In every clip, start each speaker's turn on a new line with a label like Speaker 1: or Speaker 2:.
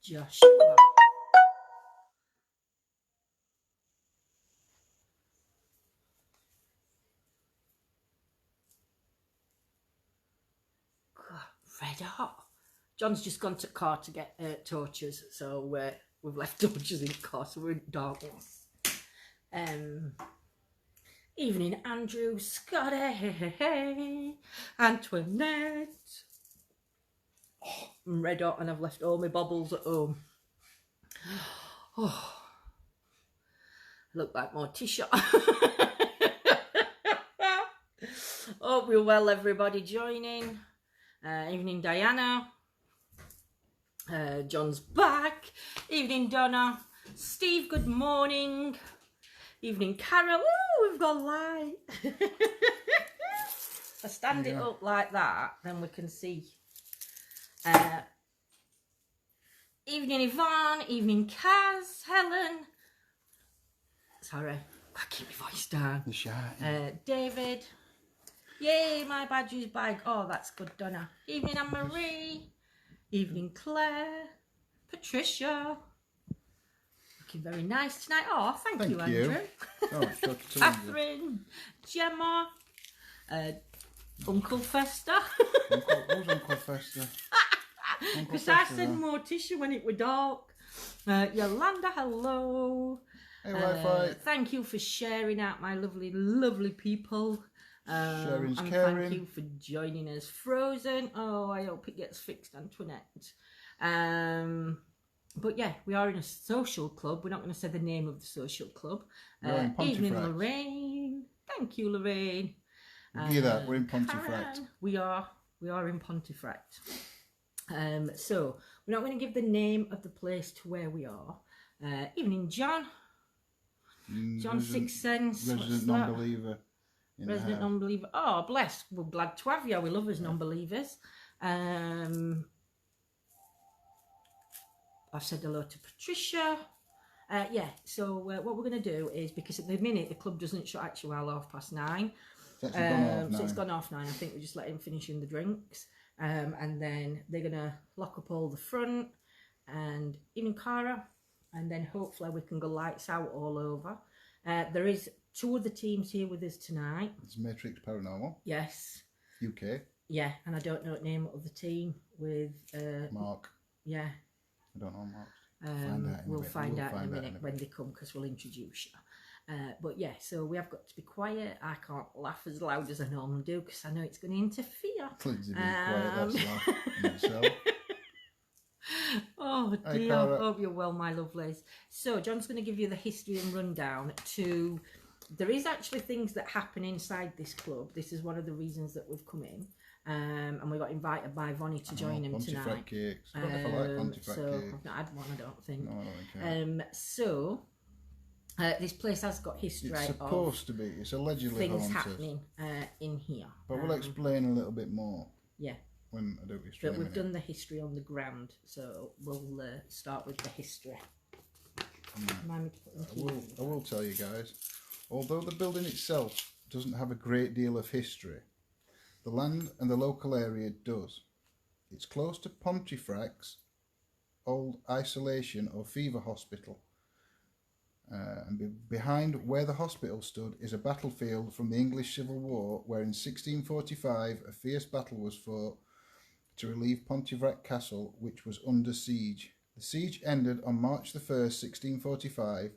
Speaker 1: Joshua. Red hot. John's just gone to the car to get torches, so we've left torches in the car, so we're in darkness. Evening, Andrew, Scotty, Antoinette. Oh, I'm red hot and I've left all my baubles at home. Oh, I look like Morticia. Hope you're well, everybody joining. Evening, Diana. John's back. Evening, Donna. Steve, good morning. Evening, Carol. Ooh, we've got light. If I stand it up like that, then we can see. Evening, Yvonne. Evening, Kaz. Helen. Sorry, I keep my voice down.
Speaker 2: The shy.
Speaker 1: David. Yay, my badger's bag. Oh, that's good, Donna. Evening, Anne-Marie. Evening, Claire. Patricia. Looking very nice tonight. Oh, thank you, Andrew.
Speaker 2: Oh,
Speaker 1: Catherine. Gemma. Uncle Fester.
Speaker 2: Who's Uncle Fester?
Speaker 1: Because I said Morticia when it was dark. Yolanda, hello.
Speaker 2: Hey, Wi-Fi.
Speaker 1: Thank you for sharing out, my lovely, lovely people.
Speaker 2: Sharing's
Speaker 1: and
Speaker 2: caring.
Speaker 1: Thank you for joining us. Frozen. Oh, I hope it gets fixed, Antoinette. But yeah, we are in a social club. We're not going to say the name of the social club. Evening, Lorraine. Thank you, Lorraine.
Speaker 2: Hear that? We're in Pontefract.
Speaker 1: We are in Pontefract. So we're not going to give the name of the place to where we are. Evening, John. John Sixth Sense.
Speaker 2: Resident non-believer.
Speaker 1: Resident non-believer. Oh, bless. We're glad to have you. We love us non-believers. I've said hello to Patricia. Yeah, so what we're going to do is, because at the minute the club doesn't shut actually while 9:30. So it's gone off 9. I think we just let him finish in the drinks. And then they're going to lock up all the front and even Cara. And then hopefully we can go lights out all over. There is 2 other teams here with us tonight.
Speaker 2: It's Matrix Paranormal.
Speaker 1: Yes.
Speaker 2: UK.
Speaker 1: Yeah, and I don't know the name of the team with...
Speaker 2: Mark.
Speaker 1: Yeah.
Speaker 2: I don't know Mark.
Speaker 1: We'll find out in a minute when they come, because we'll introduce you. But yeah, so we have got to be quiet. I can't laugh as loud as I normally do because I know it's going to interfere.
Speaker 2: Lindsay being quiet, that's laugh in itself.
Speaker 1: Oh dear, I hope you're well, my lovelies. So John's going to give you the history and rundown to... There is actually things that happen inside this club. This is one of the reasons that we've come in. And we got invited by Vonnie to join him tonight.
Speaker 2: Pontefract cakes. I don't know if I like Pontefract cakes.
Speaker 1: I've not had one, I don't think.
Speaker 2: No, I don't think
Speaker 1: so this place has got history.
Speaker 2: It's supposed to be. It's allegedly
Speaker 1: things
Speaker 2: haunted.
Speaker 1: happening in here.
Speaker 2: But we'll explain a little bit more.
Speaker 1: Yeah.
Speaker 2: When I do history.
Speaker 1: But we've done the history on the ground, so we'll start with the history.
Speaker 2: I will tell you guys, although the building itself doesn't have a great deal of history, the land and the local area does. It's close to Pontefract's old isolation or fever hospital. And behind where the hospital stood is a battlefield from the English Civil War, where in 1645 a fierce battle was fought to relieve Pontefract Castle, which was under siege. The siege ended on March the 1st, 1645,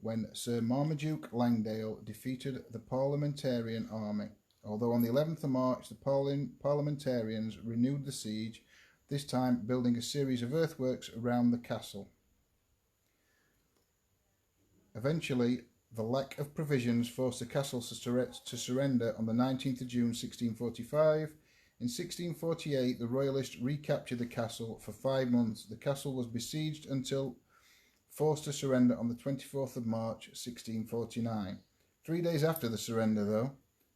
Speaker 2: when Sir Marmaduke Langdale defeated the Parliamentarian army. Although on the 11th of March the Parliamentarians renewed the siege, this time building a series of earthworks around the castle. Eventually, the lack of provisions forced the castle to surrender on the 19th of June 1645. In 1648, the Royalists recaptured the castle for 5 months. The castle was besieged until forced to surrender on the 24th of March 1649. 3 days after the surrender, though,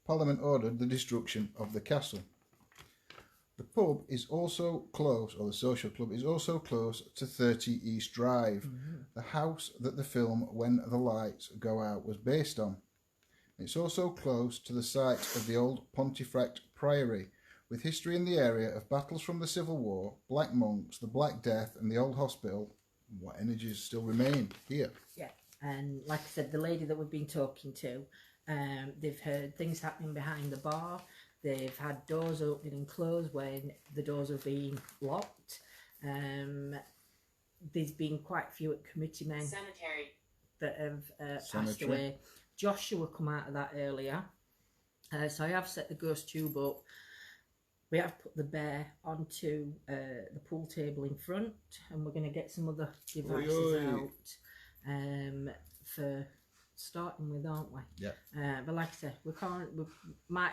Speaker 2: Parliament ordered the destruction of the castle. The pub is also close, or the social club is also close to 30 East Drive, the house that the film When the Lights Go Out was based on. It's also close to the site of the old Pontefract Priory, with history in the area of battles from the Civil War, Black Monks, the Black Death and the Old Hospital. What energies still remain here?
Speaker 1: Yeah, and like I said, the lady that we've been talking to, they've heard things happening behind the bar. They've had doors opening and close when the doors have been locked. There's been quite a few committee men that have passed away. Joshua come out of that earlier. So I have set the ghost tube up. We have put the bear onto the pool table in front, and we're going to get some other devices out for starting with, aren't we?
Speaker 2: Yeah.
Speaker 1: But like I said, we might,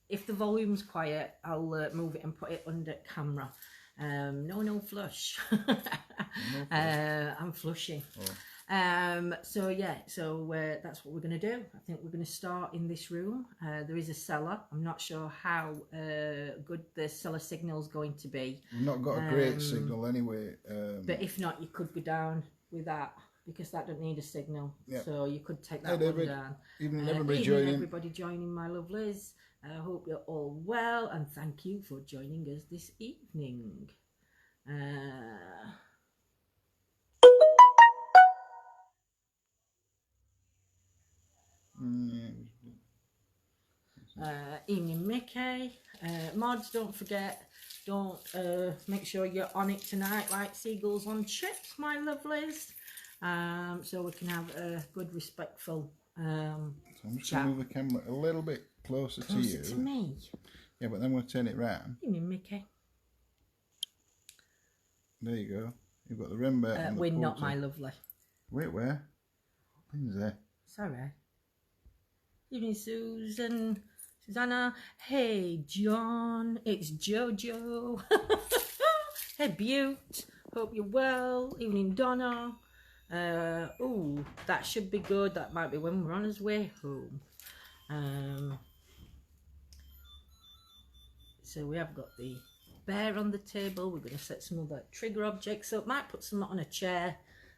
Speaker 1: if the volume's quiet, I'll move it and put it under camera. No flush. I'm flushing. So yeah, that's what we're going to do. I think we're going to start in this room. There is a cellar. I'm not sure how good the cellar signal's going to be.
Speaker 2: We've not got a great signal anyway.
Speaker 1: But if not, you could go down with that, because that don't need a signal.
Speaker 2: Yeah.
Speaker 1: So you could take that one down.
Speaker 2: Even
Speaker 1: everybody joining, my lovelies. I hope you're all well, and thank you for joining us this evening. Evening, Mickey. Mods, don't forget, make sure you're on it tonight like seagulls on chips, my lovelies. So we can have a good, respectful
Speaker 2: so I'm just going to move the camera a little bit closer to you.
Speaker 1: Closer to me?
Speaker 2: Yeah, but then we'll turn it round.
Speaker 1: Evening, Mickey.
Speaker 2: There you go. You've got the rainbow.
Speaker 1: We're not, my lovely.
Speaker 2: Wait, where? What's there?
Speaker 1: Sorry. Evening, Susanna. Hey, John. It's Jojo. Hey, Butte. Hope you're well. Evening, Donna. Oh, that should be good. That might be when we're on his way home. So we have got the bear on the table. We're going to set some other trigger objects up. Might put some on a chair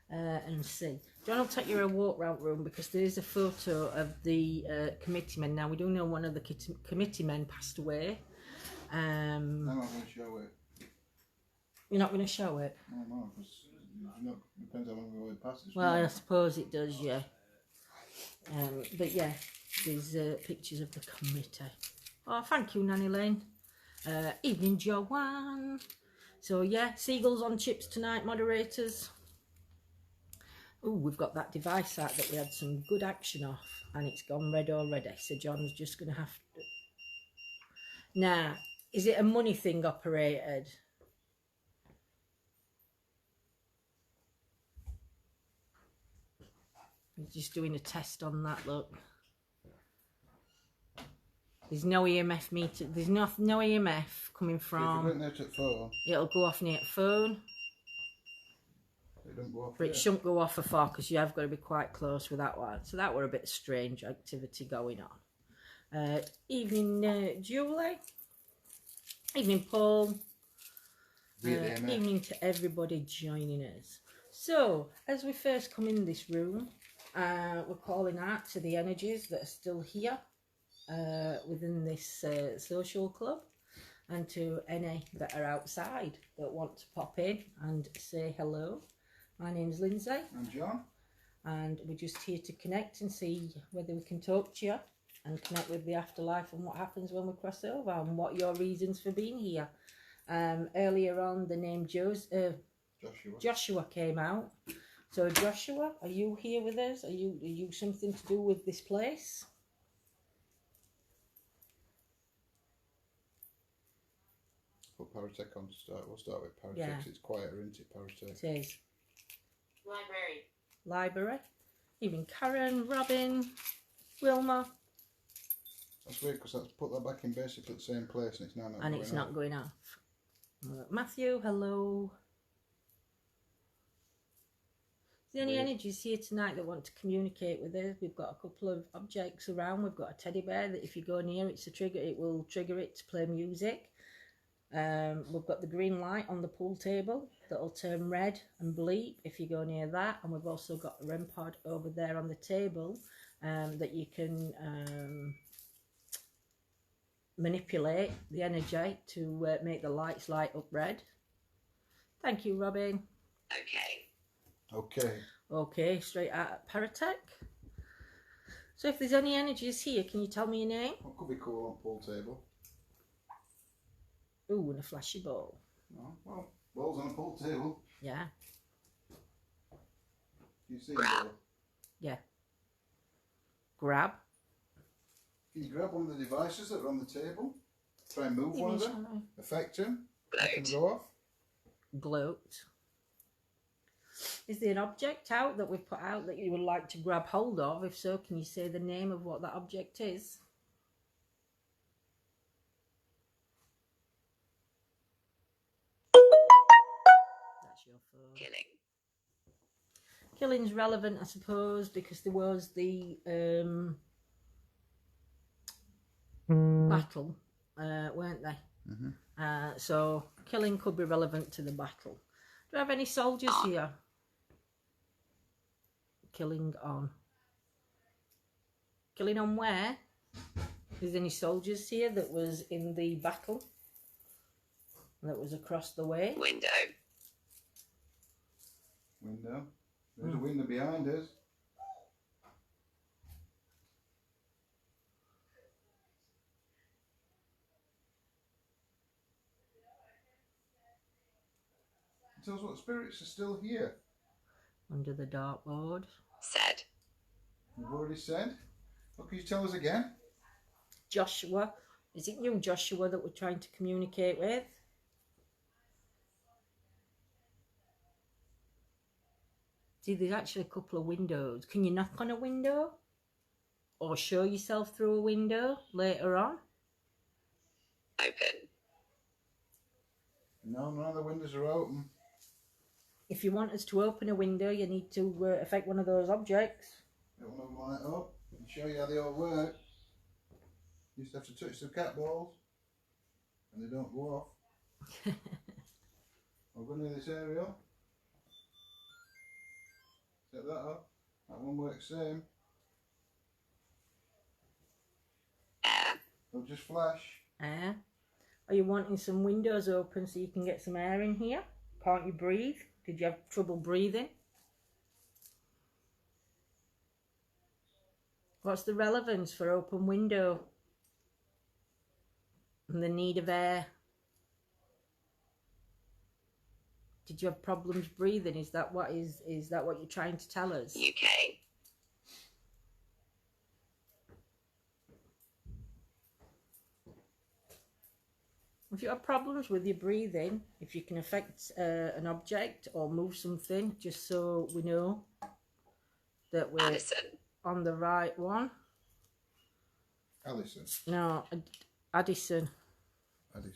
Speaker 1: and see. John will take you a walk round room, because there is a photo of the committee men. Now we do know one of the committee men passed away.
Speaker 2: I'm not going to show it.
Speaker 1: You're not going to show it?
Speaker 2: No, because depends how long we pass this.
Speaker 1: Well, I suppose it does, yeah. But yeah, there's pictures of the committee. Oh, thank you, Nanny Lane. Evening, Joanne. So yeah, seagulls on chips tonight, moderators. Oh, we've got that device out that we had some good action off, and it's gone red already. So John's just going to have to... Now, is it a money thing operated? He's just doing a test on that, look. There's no EMF meter. There's no EMF coming from...
Speaker 2: If you don't phone,
Speaker 1: it'll go off near phone.
Speaker 2: It don't go off.
Speaker 1: But it shouldn't go off far, because you have got to be quite close with that one. So that were a bit strange activity going on. Evening, Julie. Evening, Paul. Evening to everybody joining us. So, as we first come in this room, we're calling out to the energies that are still here within this social club, and to any that are outside that want to pop in and say hello. My name's Lindsay.
Speaker 2: I'm John.
Speaker 1: And we're just here to connect and see whether we can talk to you and connect with the afterlife and what happens when we cross over, and what your reasons for being here. Earlier on, the name Joshua came out. So Joshua, are you here with us? Are you something to do with this place?
Speaker 2: Put Paratech on to start. We'll start with Paratech.
Speaker 1: Yeah.
Speaker 2: It's quieter, isn't it, Paratech?
Speaker 1: It is. Library. Even Karen, Robin, Wilma.
Speaker 2: That's weird, because that's put that back in basically the same place, and it's now not
Speaker 1: and
Speaker 2: going
Speaker 1: it's
Speaker 2: off.
Speaker 1: not going off. Matthew, hello. Is there any energies here tonight that want to communicate with us? We've got a couple of objects around. We've got a teddy bear that if you go near it's a trigger, it will trigger it to play music. We've got the green light on the pool table that'll turn red and bleep if you go near that, and we've also got a REM pod over there on the table that you can manipulate the energy to make the lights light up red. Thank you, Robin. Okay, straight out at Paratech. So if there's any energies here, can you tell me your name?
Speaker 2: What could be cool on pool table?
Speaker 1: Ooh, and a flashy ball.
Speaker 2: Oh, well, balls on a pool table.
Speaker 1: Yeah.
Speaker 2: You see grab.
Speaker 1: Yeah. Grab.
Speaker 2: Can you grab one of the devices that are on the table? Try and move one of them. Affect him. Gloat. Go off.
Speaker 1: Gloat. Is there an object out that we've put out that you would like to grab hold of? If so, can you say the name of what that object is? That's your phone. Killing's relevant, I suppose, because there was the battle, weren't they? So killing could be relevant to the battle. Do I have any soldiers here? Killing on. Killing on where? Is there any soldiers here that was in the battle? That was across the way?
Speaker 3: Window.
Speaker 2: There's a window behind us. It tells what spirits are still here.
Speaker 1: Under the Dark Lord.
Speaker 3: Said.
Speaker 2: You've already said? What can you tell us again?
Speaker 1: Joshua. Is it you, Joshua, that we're trying to communicate with? See, there's actually a couple of windows. Can you knock on a window? Or show yourself through a window later on?
Speaker 3: Open.
Speaker 2: No, none of the windows are open.
Speaker 1: If you want us to open a window, you need to affect one of those objects.
Speaker 2: It will not light up. I'll show you how they all work. You just have to touch the cat balls and they don't go off. I'll go into this area. Set that up. That one works same. They'll just flash.
Speaker 1: Air. Are you wanting some windows open so you can get some air in here? Can't you breathe? Did you have trouble breathing? What's the relevance for open window and the need of air? Did you have problems breathing? Is that what you're trying to tell us?
Speaker 3: UK.
Speaker 1: If you have problems with your breathing, if you can affect an object or move something, just so we know that we're
Speaker 3: Addison.
Speaker 1: On the right one.
Speaker 2: Alison.
Speaker 1: No, Addison.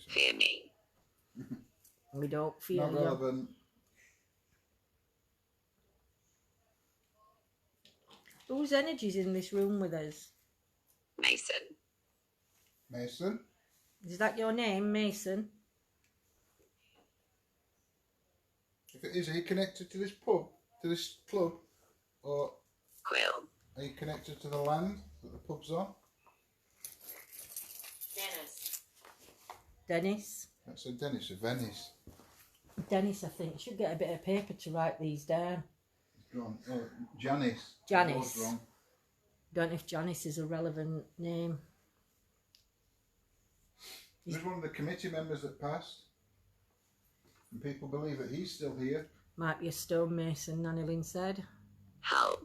Speaker 3: Fear me.
Speaker 1: We don't fear
Speaker 2: Not relevant.
Speaker 1: Whose energy's in this room with us?
Speaker 3: Mason.
Speaker 2: Mason.
Speaker 1: Is that your name, Mason?
Speaker 2: If it is, are you connected to this pub, to this club, or
Speaker 3: Quill.
Speaker 2: are you connected to the land that the pub's on?
Speaker 1: Dennis.
Speaker 2: That's a Dennis, a Venice.
Speaker 1: Dennis, I think. Should get a bit of paper to write these down.
Speaker 2: It's wrong. Oh, Janice.
Speaker 1: Janice.
Speaker 2: Wrong.
Speaker 1: Don't know if Janice is a relevant name.
Speaker 2: There's one of the committee members that passed. And people believe that he's still here.
Speaker 1: Might be a stonemason, Nanny Lynn said.
Speaker 3: Hull.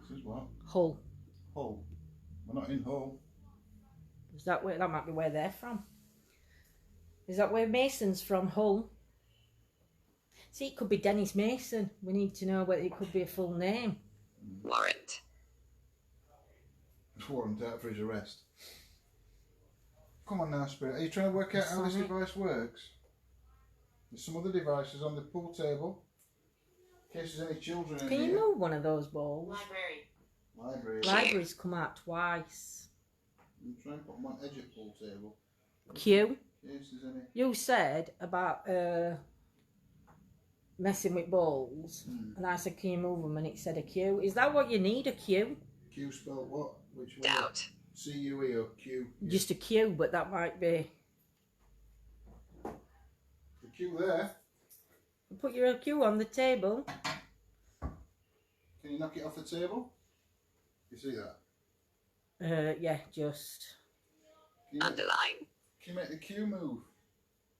Speaker 2: This is what?
Speaker 1: Hull.
Speaker 2: Hull. We're not in Hull.
Speaker 1: Is that where, that might be where they're from. Is that where Mason's from, Hull? See, it could be Dennis Mason. We need to know whether it could be a full name.
Speaker 3: Warrant.
Speaker 2: Warrant out for his arrest. Come on now, Spirit. Are you trying to work out how this device works? There's some other devices on the pool table. In case there's any children in
Speaker 1: Can
Speaker 2: here.
Speaker 1: you move one of those balls?
Speaker 3: Library.
Speaker 1: Library's come out twice.
Speaker 2: I'm trying to put them on edge of pool table.
Speaker 1: Q.
Speaker 2: In case there's any.
Speaker 1: You said about messing with balls, and I said, can you move them? And it said a Q. Is that what you need, a Q?
Speaker 2: Q spelled what? Which way?
Speaker 3: Doubt.
Speaker 2: C-U-E or Q? Yeah.
Speaker 1: Just a Q, but that might be.
Speaker 2: The Q there.
Speaker 1: Put your Q on the table.
Speaker 2: Can you knock it off the table? You see that?
Speaker 1: Yeah, just.
Speaker 3: Underline.
Speaker 2: Can you make the Q move?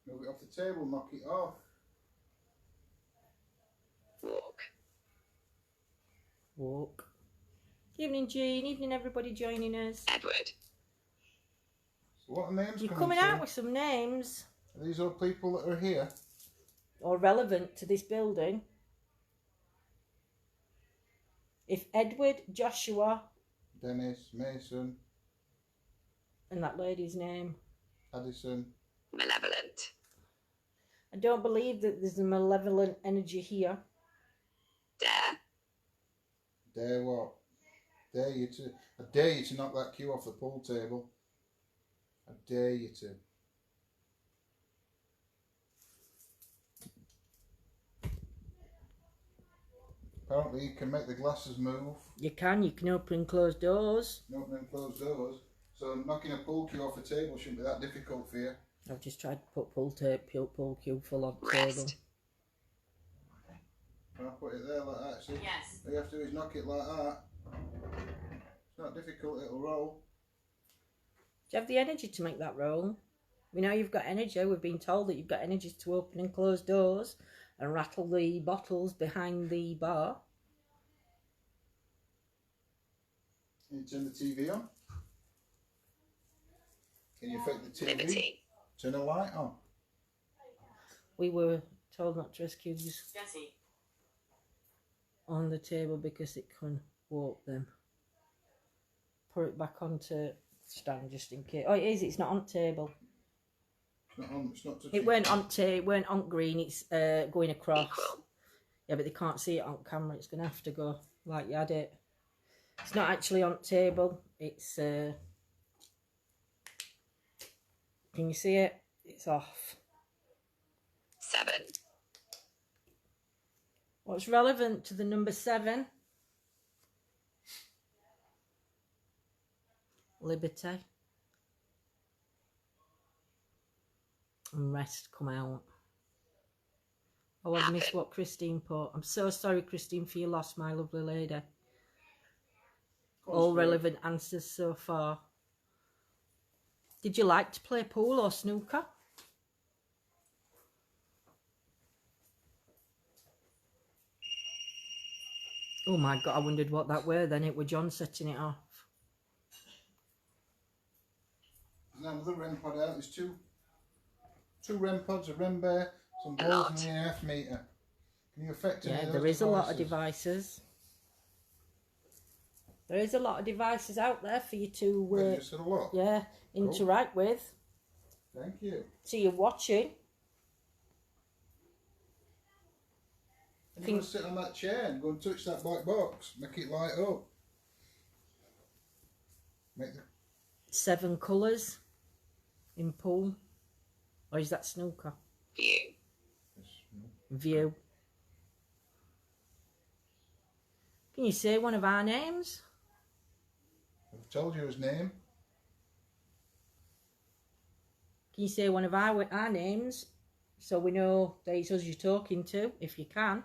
Speaker 2: Move it off the table, knock it off.
Speaker 3: Walk.
Speaker 1: Walk. Evening, Jayne. Evening, everybody joining us.
Speaker 3: Edward.
Speaker 2: So what are names
Speaker 1: You're
Speaker 2: coming
Speaker 1: coming out
Speaker 2: through?
Speaker 1: with some names.
Speaker 2: Are these all people that are here?
Speaker 1: Or relevant to this building. If Edward, Joshua,
Speaker 2: Dennis, Mason,
Speaker 1: and that lady's name.
Speaker 2: Addison.
Speaker 3: Malevolent.
Speaker 1: I don't believe that there's a malevolent energy here.
Speaker 3: Dare.
Speaker 2: Dare what? Dare you to. I dare you to knock that Q off the pool table. I dare you to. Apparently you can make the glasses move.
Speaker 1: You can open and close doors.
Speaker 2: Open and close doors. So knocking a pool cue off a table shouldn't be that difficult for you.
Speaker 1: I've just tried to put pull cube full on the
Speaker 3: Rest.
Speaker 1: table.
Speaker 2: Can I put it there like that? See?
Speaker 3: Yes.
Speaker 2: All you have to do is knock it like that. It's not difficult, it'll roll.
Speaker 1: Do you have the energy to make that roll? We know you've got energy. We've been told that you've got energy to open and close doors and rattle the bottles behind the bar.
Speaker 2: Can you turn the TV on? Can you affect the TV?
Speaker 3: Liberty.
Speaker 2: Turn a light on.
Speaker 1: We were told not to rescue these
Speaker 3: Jesse.
Speaker 1: on the table because it can warp them. Put it back onto stand just in case. Oh, it is. It's not on table.
Speaker 2: It's not on. It's not touching.
Speaker 1: It weren't on. It weren't on green. It's going across.
Speaker 3: Equal.
Speaker 1: Yeah, but they can't see it on camera. It's gonna have to go like you had it. It's not actually on table. It's. Can you see it? It's off.
Speaker 3: 7.
Speaker 1: What's relevant to the number 7? Liberty. And rest come out. Oh, I've missed what Christine put. I'm so sorry, Christine, for your loss, my lovely lady. All relevant answers so far. Did you like to play pool or snooker? Oh my God, I wondered what that were then. It were John setting it off.
Speaker 2: There's another REM pod out. There's two REM pods, a REM bear, some balls and an EF meter. Can you affect any of those
Speaker 1: there is
Speaker 2: devices?
Speaker 1: a lot of devices. There is a lot of devices out there for you to
Speaker 2: Just a lot.
Speaker 1: yeah, interact with.
Speaker 2: Thank you.
Speaker 1: So you're watching.
Speaker 2: And you want to sit on that chair and go and touch that black box. Make it light up. Make the
Speaker 1: 7 colours in pool. Or is that snooker?
Speaker 3: View.
Speaker 1: View. Can you say one of our names?
Speaker 2: I've told you his name.
Speaker 1: Can you say one of our names so we know that it's us you're talking to, if you can?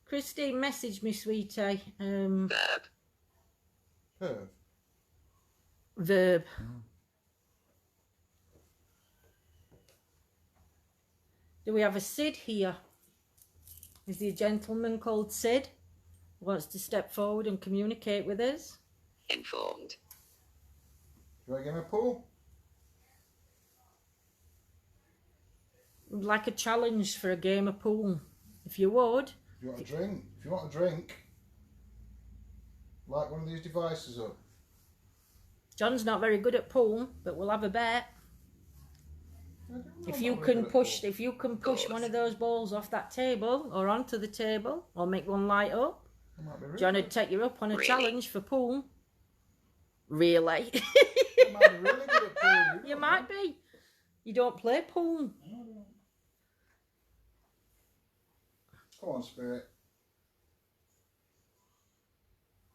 Speaker 1: Christine, message me, sweetie.
Speaker 3: Verb.
Speaker 2: Perv.
Speaker 1: Verb. Do we have a Sid here? Is there a gentleman called Sid who wants to step forward and communicate with us?
Speaker 3: Informed.
Speaker 2: Do you want to give him a pull?
Speaker 1: Like a challenge for a game of pool. If you would.
Speaker 2: If you want a drink, light one of these devices up.
Speaker 1: John's not very good at pool, but we'll have a bet. If you can push one of those balls off that table or onto the table or make one light up, John would take you up on a challenge for pool. Really?
Speaker 2: I might be really good at pool.
Speaker 1: You might be. You don't play pool.
Speaker 2: Come on, Spirit.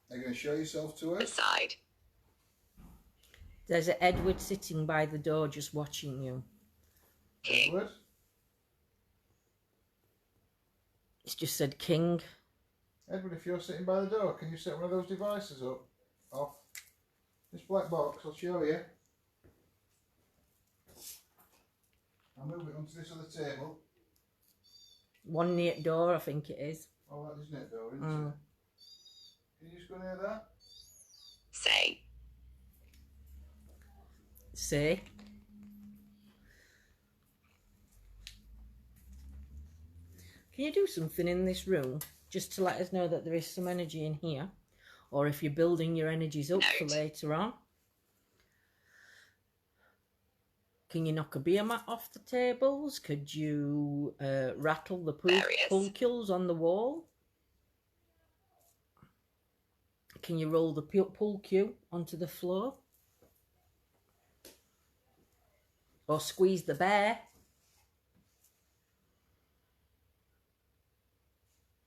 Speaker 2: Are you going to show yourself to her?
Speaker 3: Aside.
Speaker 1: There's an Edward sitting by the door just watching you.
Speaker 3: King.
Speaker 2: Edward?
Speaker 1: It's just said King.
Speaker 2: Edward, if you're sitting by the door, can you set one of those devices up? Off. This black box, I'll show you. I'll move it onto this other table.
Speaker 1: One near the door, I think it is.
Speaker 2: Oh, that is net door, isn't it? Can you just go near that?
Speaker 3: Say.
Speaker 1: Say. Can you do something in this room just to let us know that there is some energy in here? Or if you're building your energies up for later on? Can you knock a beer mat off the tables? Could you rattle the pulcules on the wall? Can you roll the pulcule onto the floor? Or squeeze the bear?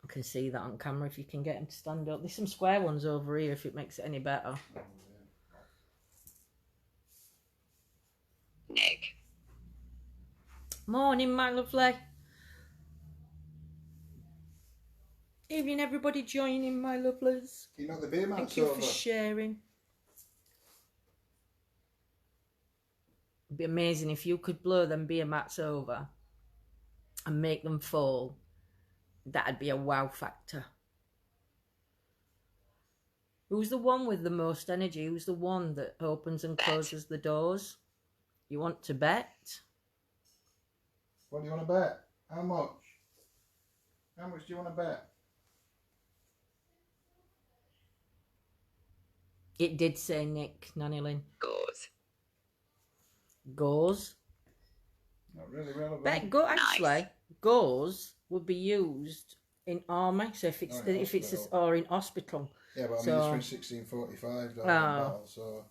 Speaker 1: I can see that on camera if you can get him to stand up. There's some square ones over here if it makes it any better.
Speaker 3: Nick.
Speaker 1: Morning, my lovely. Evening, everybody joining, my lovelies.
Speaker 2: Can you knock the beer mats
Speaker 1: Thank you
Speaker 2: over?
Speaker 1: for sharing. It'd be amazing if you could blow them beer mats over and make them fall. That'd be a wow factor. Who's the one with the most energy? Who's the one that opens and closes the doors? You want to bet?
Speaker 2: What do you want to bet? How much? How much do you want to bet?
Speaker 1: It did say Nick, Nanny Lynn.
Speaker 3: Gauze.
Speaker 1: Gauze.
Speaker 2: Not really relevant.
Speaker 1: Bet go actually. Gauze would be used in army, so if it's or in hospital.
Speaker 2: Yeah, but I mean it's from 1645 battle, so.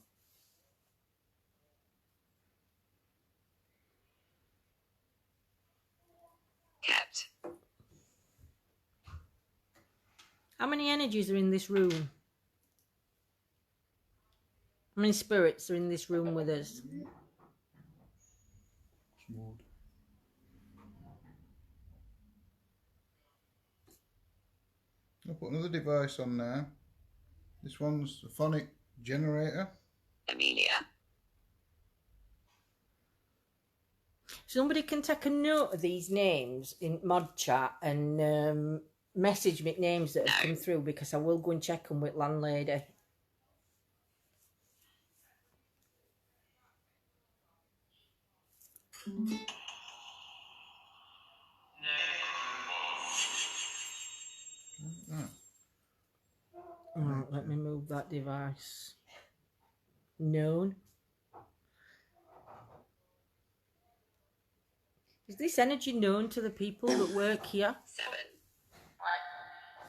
Speaker 3: Kept.
Speaker 1: How many energies are in this room? How many spirits are in this room with us?
Speaker 2: Smooth. I'll put another device on now. This one's a phonic generator.
Speaker 3: Amelia.
Speaker 1: Somebody can take a note of these names in mod chat and message me names that have come through, because I will go and check them with landlady. Right, let me move that device. Known. Is this energy known to the people that work here?
Speaker 3: 7.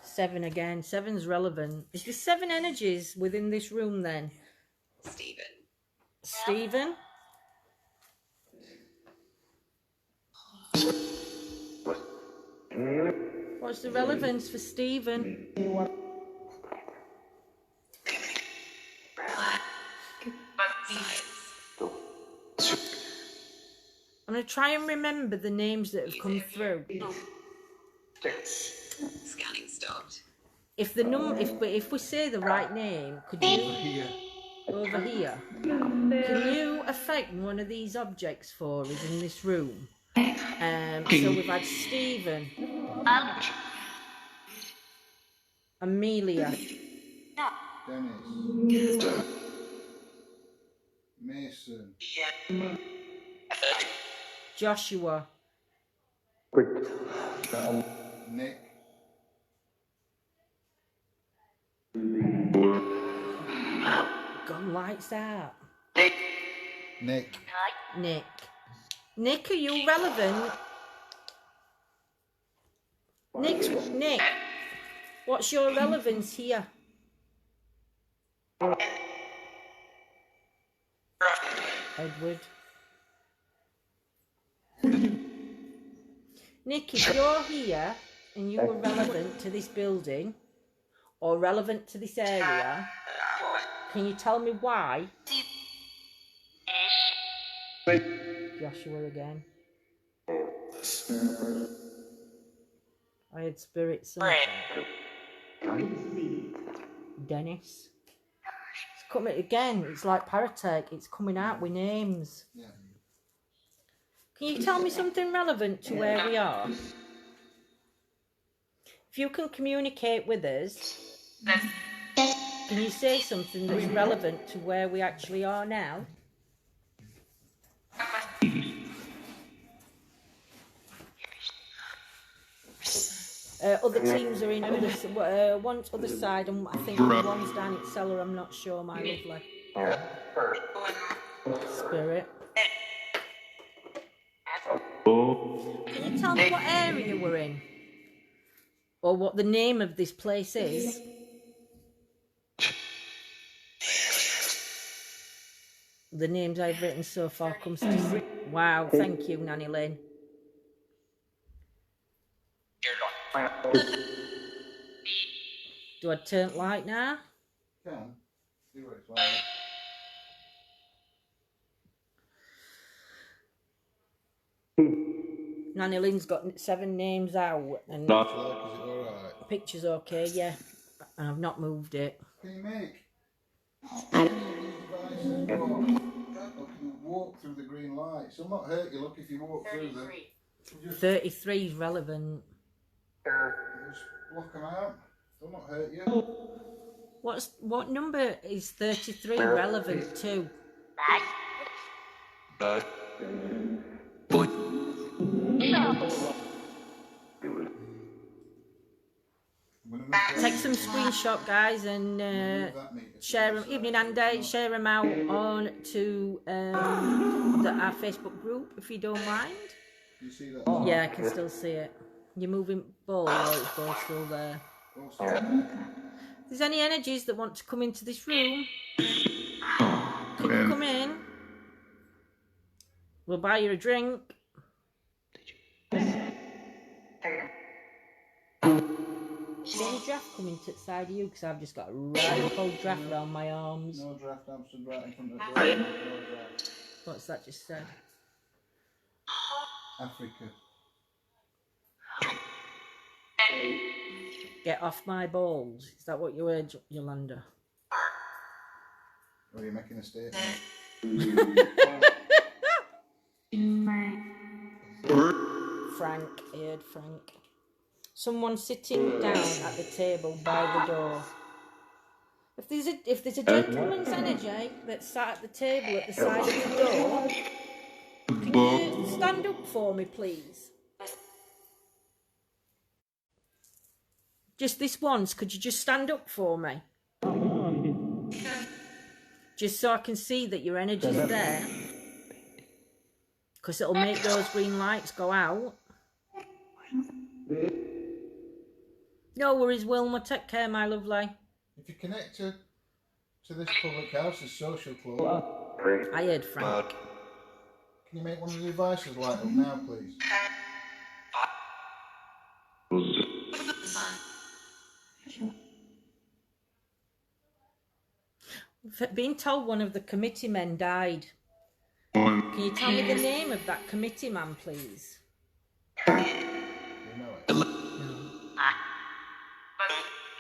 Speaker 1: 7 again. 7's relevant. Is there 7 energies within this room then?
Speaker 3: Stephen.
Speaker 1: Stephen? What's the relevance for Stephen? I'm going to try and remember the names that have come through.
Speaker 3: Scanning stopped.
Speaker 1: If we say the right name, could you over here? Can you affect one of these objects for us in this room? So we've had Stephen, Amelia,
Speaker 2: Dennis, Mason,
Speaker 1: Joshua,
Speaker 2: Nick,
Speaker 1: gone lights out.
Speaker 2: Nick.
Speaker 1: Nick, are you relevant? Nick, what's your relevance here? Edward. Nick, if you're here and you were relevant to this building, or relevant to this area, can you tell me why? Joshua again. I had spirit something. Dennis. It's coming again. It's like Paratech. It's coming out with names.
Speaker 2: Yeah.
Speaker 1: Can you tell me something relevant to where we are? If you can communicate with us, can you say something that's relevant to where we actually are now? Other teams are in one's other side, and I think one's down at cellar. I'm not sure, my lovely. Spirit. Can you tell me what area we're in? Or what the name of this place is? The names I've written so far comes to... Wow, thank you, Nanny Lynn. Do I turn light now?
Speaker 2: Can. See what it's like.
Speaker 1: Nanny Lynn's got 7 names out. And
Speaker 2: Is it alright?
Speaker 1: picture's okay, yeah. And I've not moved it.
Speaker 2: Can you make any of these devices walk through the green light? So not hurt you, look, if you walk through them.
Speaker 1: 33 is relevant.
Speaker 2: Just block them out. They'll not hurt you.
Speaker 1: What number is 33 relevant to? Take some screenshot, guys, and share them. Evening, Andy. Share them out on to our Facebook group if you don't mind.
Speaker 2: You see that?
Speaker 1: Yeah, I can still see it. You're moving ball, or it's ball still there. If there's any energies that want to come into this room, can you come in? We'll buy you a drink. Is there any draft coming to the side of you? Because I've just got a right cold draft around my arms.
Speaker 2: No draft, I'm stood right in front of the door. No draft.
Speaker 1: What's that just said?
Speaker 2: Africa.
Speaker 1: Get off my balls. Is that what you heard, Yolanda?
Speaker 2: Or are you making a statement?
Speaker 1: Frank, I heard Frank. Someone sitting down at the table by the door. If there's a gentleman's energy that's sat at the table at the side of the door, can you stand up for me, please? Just this once, could you just stand up for me? Just so I can see that your energy's there. Because it'll make those green lights go out. No worries, Wilma. Take care, my lovely.
Speaker 2: If you connect to this public house, as social club.
Speaker 1: I heard Frank.
Speaker 2: Can you make one of the devices light up now, please?
Speaker 1: Being told one of the committee men died. Can you tell me the name of that committee man, please?
Speaker 2: You know it.
Speaker 1: No.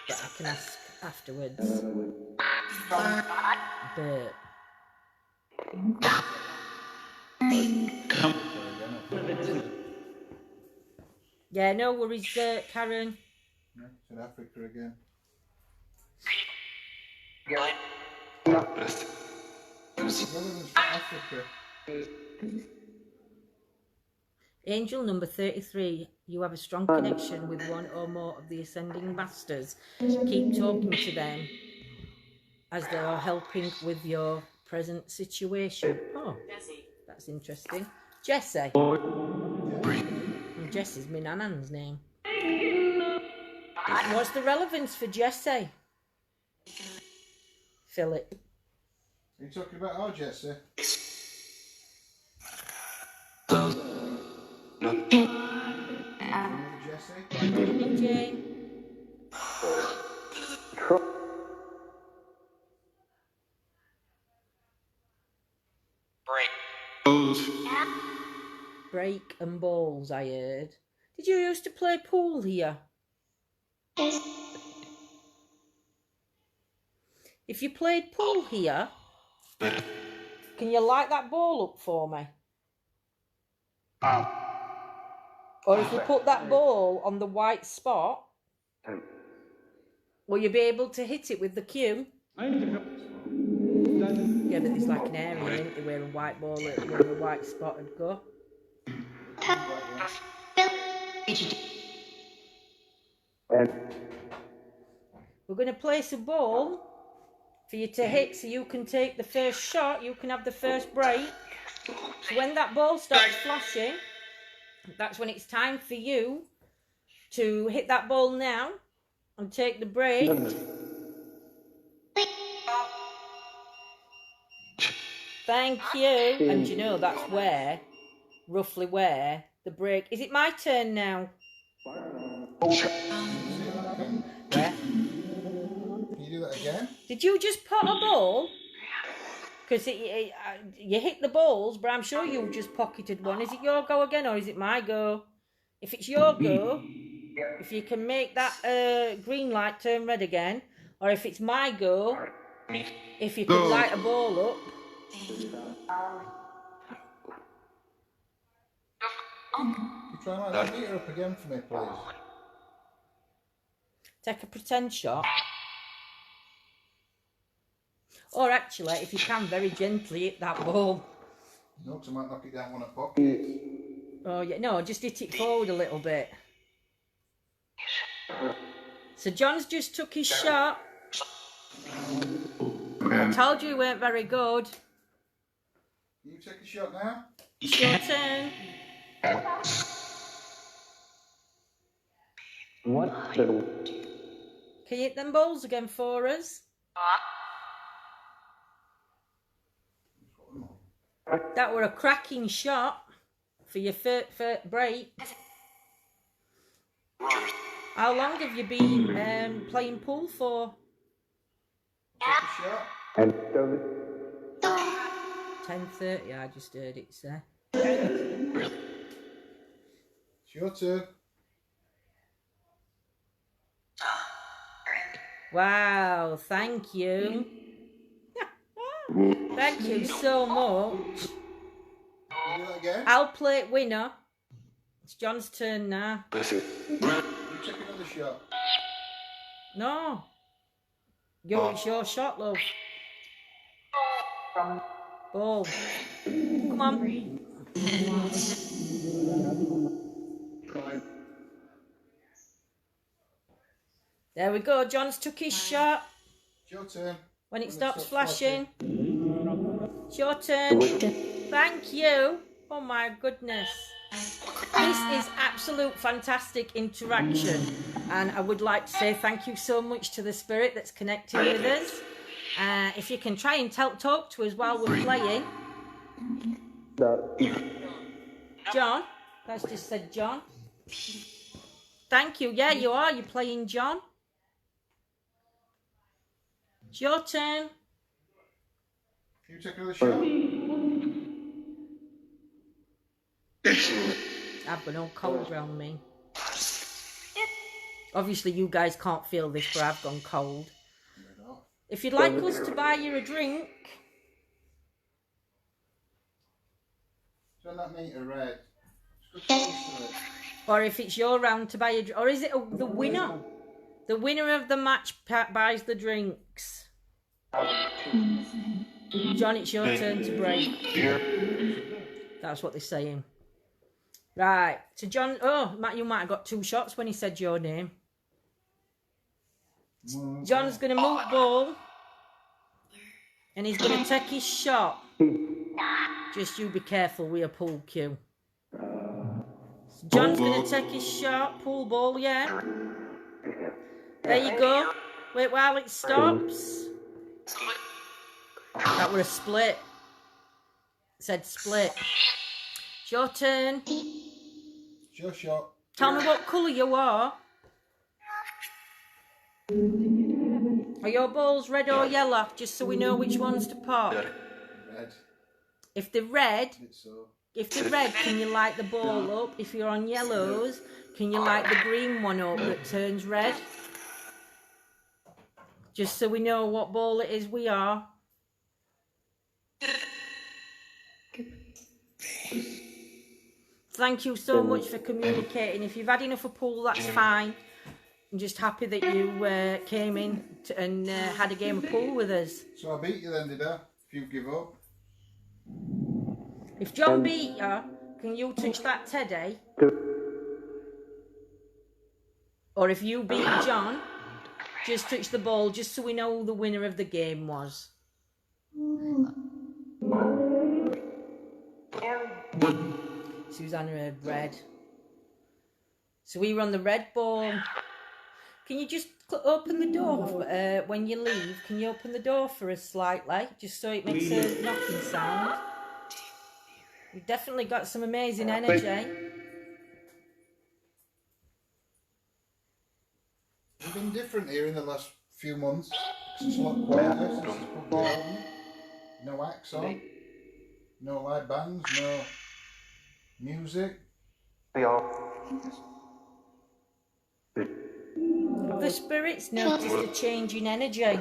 Speaker 1: But I can ask afterwards. Bert. Yeah, no worries, Karen.
Speaker 2: Yeah, it's in Africa again. Relevance for Africa.
Speaker 1: Angel number 33, you have a strong connection with one or more of the ascending masters. Keep talking to them as they are helping with your present situation. Oh, that's interesting. Jessie. Jessie's my nan's name. What's the relevance for Jessie? Philip.
Speaker 2: Are you talking about our Jessie? Jessie?
Speaker 1: Jane. Break and balls, I heard. Did you used to play pool here? If you played pool here, can you light that ball up for me? Or if we put that ball on the white spot, will you be able to hit it with the cue? Yeah, but there's like an area, isn't there, where a white ball, where a white spot would go. We're going to place a ball for you to hit so you can take the first shot, you can have the first break. So when that ball starts flashing, that's when it's time for you to hit that ball now and take the break. Thank you. And you know that's where, roughly where, the break... Is it my turn now? Where?
Speaker 2: Can you do that again?
Speaker 1: Did you just pot a ball? Because you hit the balls, but I'm sure you just pocketed one. Is it your go again or is it my go? If it's your go, if you can make that green light turn red again, or if it's my go, if you could light a ball up.
Speaker 2: Can you try and light the meter up again for me, please?
Speaker 1: Take a pretend shot. Or actually, if you can, very gently hit that ball.
Speaker 2: No, because I might knock it down one of pocket.
Speaker 1: Oh, yeah, no, just hit it forward a little bit. So John's just took his shot. I told you he weren't very good.
Speaker 2: You take a shot now?
Speaker 1: It's your turn.
Speaker 4: What?
Speaker 1: Can you hit them balls again for us? That were a cracking shot for your first break. How long have you been playing pool for?
Speaker 2: Take a shot.
Speaker 1: 10:30, I just heard it say.
Speaker 2: It's your turn.
Speaker 1: Wow, thank you. Thank you so much.
Speaker 2: Can you do that again?
Speaker 1: I'll play winner. It's John's turn now.
Speaker 2: You take another shot.
Speaker 1: No. It's your shot, love. Ball. Come on. There we go. John's took his shot.
Speaker 2: It's your turn.
Speaker 1: When it stops flashing. It's your turn. Thank you. Oh my goodness. This is absolute fantastic interaction. And I would like to say thank you so much to the spirit that's connecting with us. If you can try and talk to us while we're playing. John. That's just said John. Thank you. Yeah, you are. You're playing John. It's your turn.
Speaker 2: Can you take another shot?
Speaker 1: I've got no cold around me. Obviously you guys can't feel this, but I've gone cold. If you'd like us to buy you a drink...
Speaker 2: Turn that meter red.
Speaker 1: Or if it's your round to buy a drink... Or is it the winner? The winner of the match buys the drinks. John, it's your turn to break. That's what they're saying. Right. So John... Oh, Matt, you might have got 2 shots when he said your name. John's going to move ball. And he's going to take his shot. Just you be careful with your pool cue. So John's going to take his shot. Pool ball, yeah. There you go. Wait while it stops. That were a split. It said split. It's your turn.
Speaker 2: It's your shot.
Speaker 1: Tell me what colour you are. Are your balls red or yellow? Just so we know which ones to pop.
Speaker 2: Red.
Speaker 1: If they're red, can you light the ball up? If you're on yellows, can you light the green one up that turns red? Just so we know what ball it is we are. Thank you so much for communicating. If you've had enough of pool, that's fine. I'm just happy that you came in and had a game of pool with us.
Speaker 2: So I beat you then, did I? If you give up.
Speaker 1: If John beat you, can you touch that teddy? Or if you beat John, just touch the ball, just so we know who the winner of the game was. Susanna had red. So we were on the red ball. Can you just open the door when you leave? Can you open the door for us slightly, just so it makes a knocking sound? We've definitely got some amazing energy.
Speaker 2: It's been different here in the last few months. It's a lot quieter since it's put down. No acts on, no live bands, no music.
Speaker 1: Have the spirits noticed a change in energy? I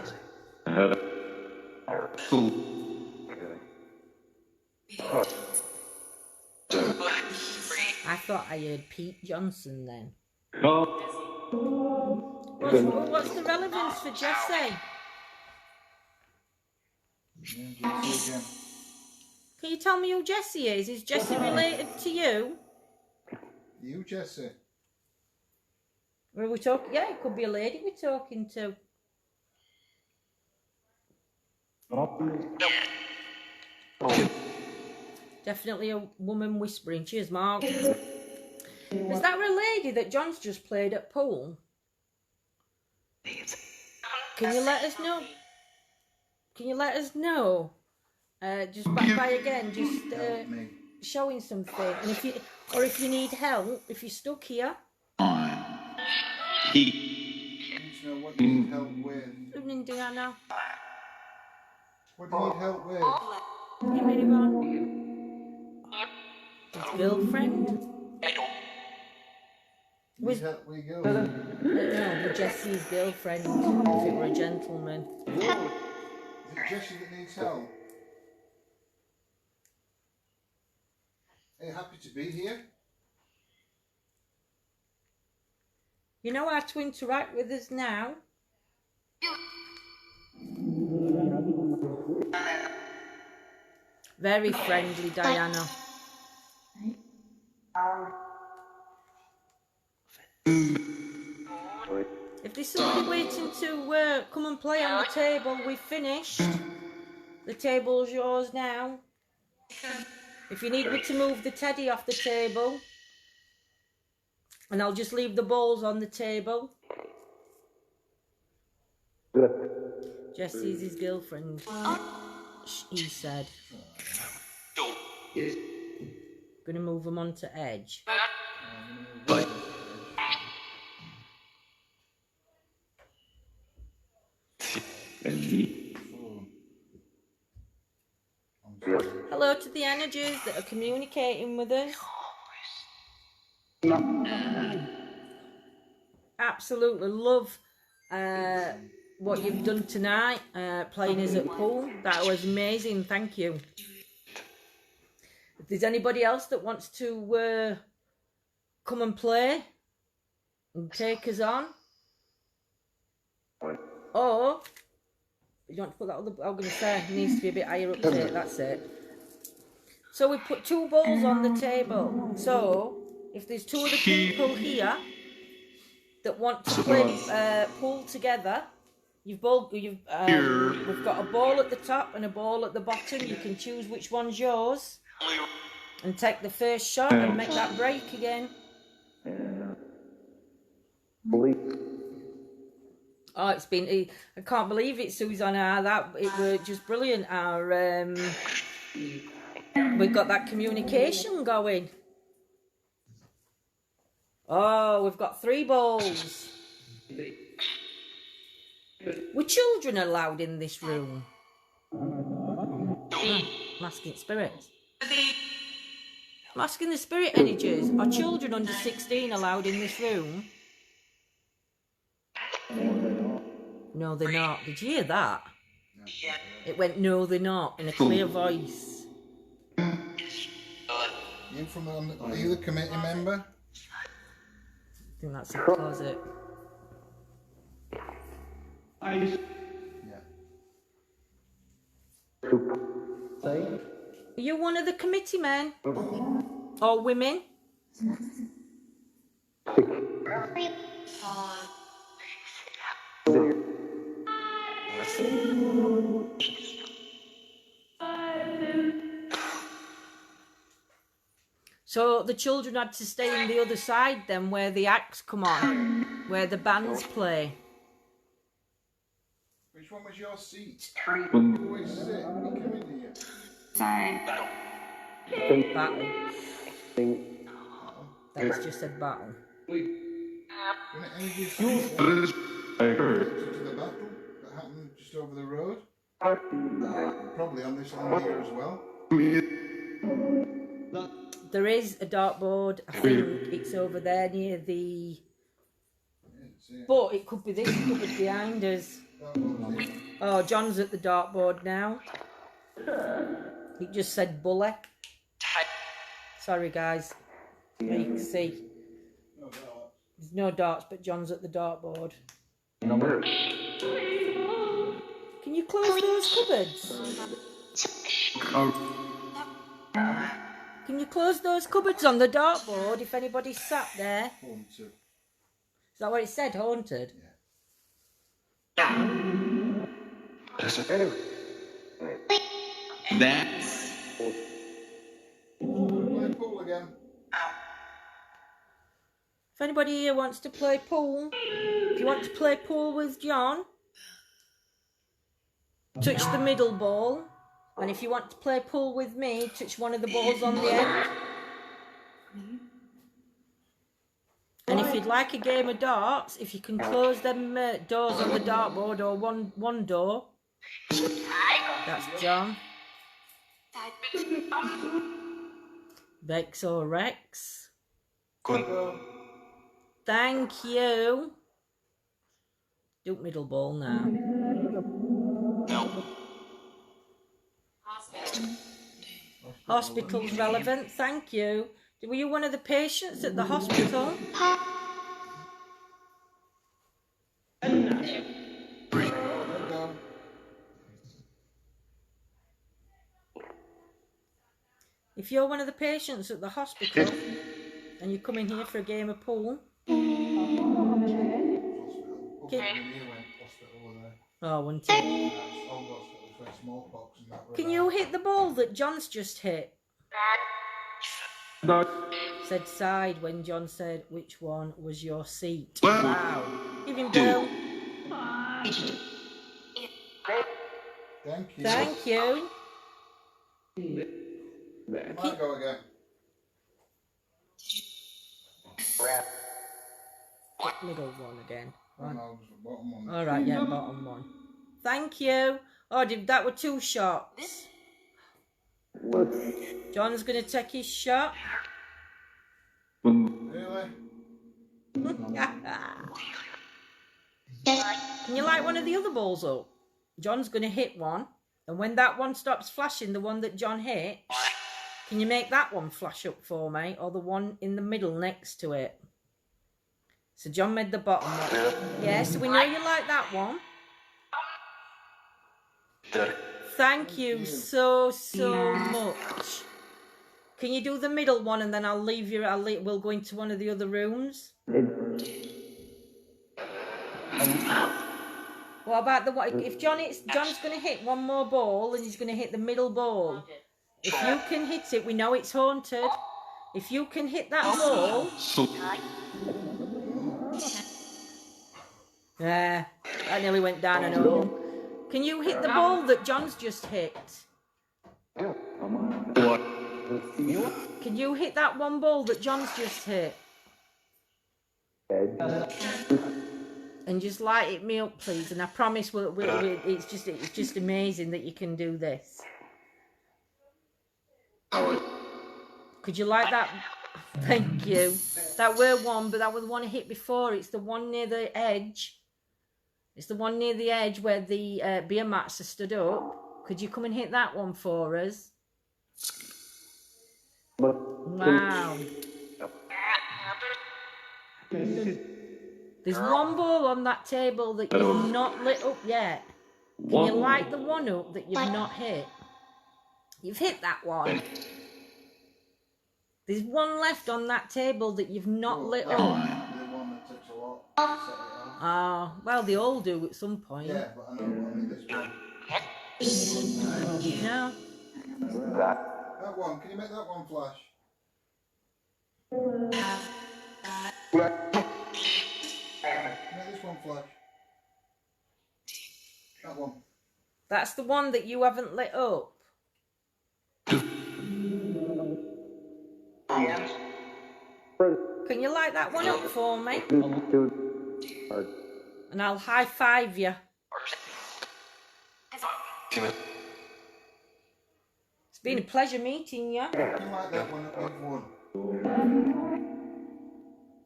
Speaker 1: thought I heard Pete Johnson then. What's the relevance for Jessie?
Speaker 2: Yeah, Jessie again.
Speaker 1: Can you tell me who Jessie is? Is Jessie related to you?
Speaker 2: You, Jessie.
Speaker 1: Were we talking? Yeah, it could be a lady we're talking to. Definitely a woman whispering. Cheers, Mark. Was that a lady that John's just played at pool? Can you let us know? Can you let us know? Just back by again, just showing something. And if you need help, if you're stuck here.
Speaker 2: You need to know what you need help with.
Speaker 1: Evening, Deanna.
Speaker 2: What do you need help with?
Speaker 1: You ready, Yvonne? His girlfriend.
Speaker 2: Need help where you go?
Speaker 1: No, with Jessie's girlfriend, if it were a gentleman.
Speaker 2: Is it Jessie that needs help? Are you happy to be here?
Speaker 1: You know how to interact with us now? Very friendly, Diana. If there's somebody waiting to come and play on the table, we've finished. The table's yours now. If you need me to move the teddy off the table, and I'll just leave the balls on the table. Jessie's his girlfriend, he said. Gonna move them onto edge. Hello to the energies that are communicating with us. Absolutely love what you've done tonight, playing us at pool. That was amazing, thank you. If there's anybody else that wants to come and play and take us on, or you want to put that on the, I'm going to say it needs to be a bit higher up there, that's it. So we put 2 balls on the table. So if there's 2 other people here that want to play pool together, we've got a ball at the top and a ball at the bottom. You can choose which one's yours and take the first shot and make that break again. Oh, it's been, I can't believe it, Susanna. It was just brilliant. We've got that communication going. Oh, we've got 3 balls. Were children allowed in this room? I'm asking spirits. I'm asking the spirit energies. Are children under 16 allowed in this room? No, they're not. Did you hear that? It went, no, they're not, in a clear voice.
Speaker 2: You from are you the committee member?
Speaker 1: I think that's a closet.
Speaker 2: Yeah.
Speaker 1: Are you one of the committee men? Or women? So the children had to stay on the other side then, where the acts come on, where the bands play.
Speaker 2: Which one was your seat? You always sit. You come in here.
Speaker 1: Battle. That was just a battle.
Speaker 2: When any of you to the battle that happened just over the road? Probably on this one here as well.
Speaker 1: There is a dartboard. I think it's over there near the... But it could be this cupboard behind us. Oh, John's at the dartboard now. It just said bully. Sorry, guys. You can see. There's no darts, but John's at the dartboard. Can you close those cupboards? Can you close those cupboards on the dartboard if anybody's sat there?
Speaker 2: Haunted.
Speaker 1: Is that what it said? Haunted?
Speaker 2: Yeah.
Speaker 4: That's...
Speaker 2: Play pool again.
Speaker 1: If anybody here wants to play pool, if you want to play pool with John, touch the middle ball. And if you want to play pool with me, touch one of the balls on the end. And if you'd like a game of darts, if you can close them doors on the dartboard or one door. That's John. Vex or Rex. Thank you. Do middle ball now. Hospital's relevant, thank you. Were you one of the patients at the hospital? If you're one of the patients at the hospital and you come in here for a game of pool. Oh, one two. Can you hit the ball that John's just hit? Said side when John said, which one was your seat? Wow. Give him Bill.
Speaker 2: Thank you.
Speaker 1: Thank you.
Speaker 2: Might go again.
Speaker 1: Middle one again.
Speaker 2: Oh, no, bottom one.
Speaker 1: All right, yeah, bottom one. Thank you. Oh, that were 2 shots. John's going to take his shot.
Speaker 2: Really?
Speaker 1: Can you light one of the other balls up? John's going to hit one. And when that one stops flashing, the one that John hit, can you make that one flash up for me? Or the one in the middle next to it? So John made the bottom one. Yes, we know you like that one. Thank you so much. Can you do the middle one and then I'll leave you? We'll go into one of the other rooms. What about the one? If John's going to hit one more ball and he's going to hit the middle ball. If you can hit it, we know it's haunted. If you can hit that ball. Yeah, that nearly went down and home. Can you hit the ball that John's just hit? Can you hit that one ball that John's just hit? And just light it me up, please. And I promise it's just amazing that you can do this. Could you like that? Thank you. That were one, but that was the one I hit before. It's the one near the edge. It's the one near the edge where the beer mats are stood up. Could you come and hit that one for us? Wow. There's one ball on that table that you've not lit up yet. Can you light the one up that you've not hit? You've hit that one. There's one left on that table that you've not lit up. Oh, well, they all do at some point.
Speaker 2: Yeah, but I know what I mean, this one.
Speaker 1: No.
Speaker 2: That one, can you make that one flash? Make this one flash. That one.
Speaker 1: That's the one that you haven't lit up. Can you light that one up for me? And I'll high five you. It's been a pleasure meeting you.
Speaker 2: Can you light that one up with one?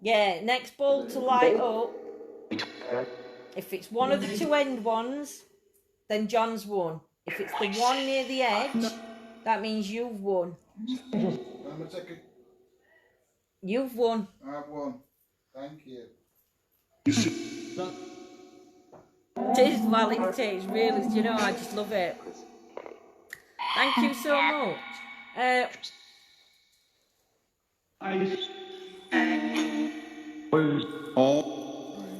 Speaker 1: Yeah, next ball to light up. If it's one of the two end ones, then John's won. If it's the one near the edge, that means you've won.
Speaker 2: I'm gonna take it.
Speaker 1: You've won.
Speaker 2: I've won. Thank you.
Speaker 1: It is valid, it's really, you know, I just love it. Thank you so much.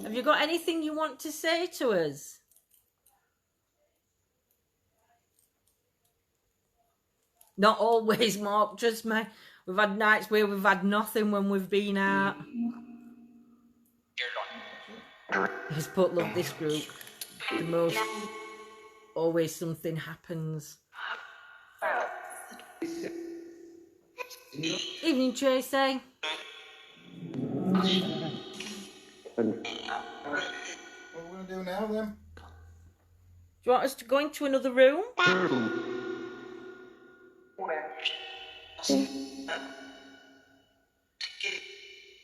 Speaker 1: Have you got anything you want to say to us? Not always, Mark, trust me. We've had nights where we've had nothing when we've been out. Just put love this group. The most, always something happens. Evening, Tracy.
Speaker 2: What are we going to do now then?
Speaker 1: Do you want us to go into another room?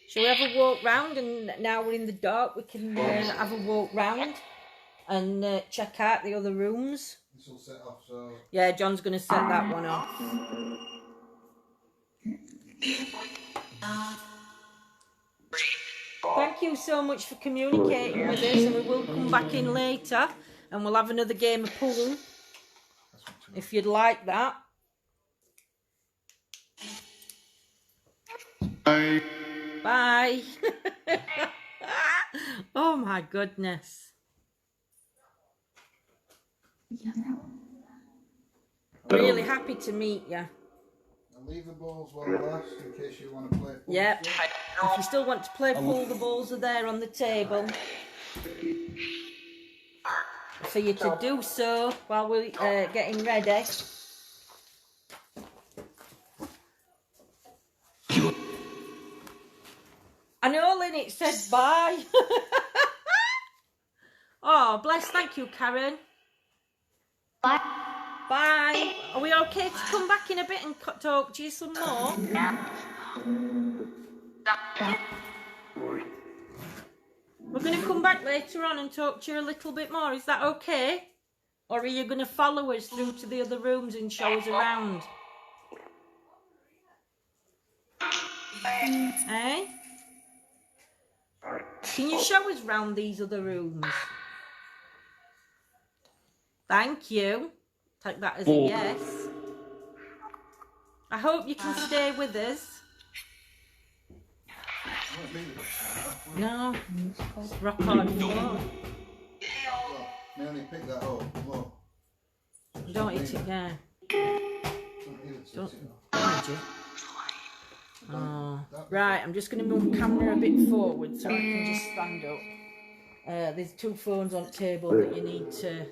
Speaker 1: Shall we have a walk round? And now we're in the dark, we can have a walk round and check out the other rooms.
Speaker 2: This will set off, so...
Speaker 1: Yeah, John's going to set that one off. Thank you so much for communicating with us, and we will come back in later and we'll have another game of pool if you'd like that.
Speaker 4: Bye.
Speaker 1: Bye. Oh my goodness. Really happy to meet you.
Speaker 2: I'll leave the balls while they last in case you want to play pool.
Speaker 1: Yep. If you still want to play pool, the balls are there on the table for you to do so while we're getting ready. I know, Lynn, it said bye. Oh, bless. Thank you, Karen.
Speaker 5: Bye.
Speaker 1: Bye. Are we okay to come back in a bit and talk to you some more? We're going to come back later on and talk to you a little bit more. Is that okay? Or are you going to follow us through to the other rooms and show us around? Eh? Can you show us round these other rooms? Thank you. Take that as a yes. I hope you can stay with us. No, it's rock hard floor.
Speaker 2: May only pick that up. Look.
Speaker 1: Don't eat it, yeah. Don't. Oh. Right, I'm just going to move the camera a bit forward so I can just stand up. There's two phones on the table that you need to...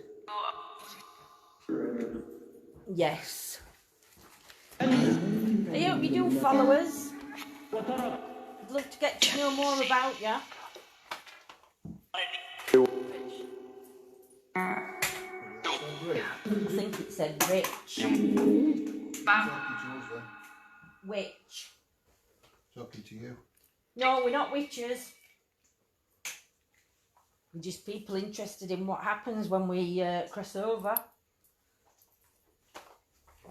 Speaker 1: Yes. I hope you do follow us. I'd love to get to know more about you. I think it said rich.
Speaker 3: Bam.
Speaker 2: Talking to us then.
Speaker 1: Witch.
Speaker 2: Talking to you.
Speaker 1: No, we're not witches. We're just people interested in what happens when we cross over.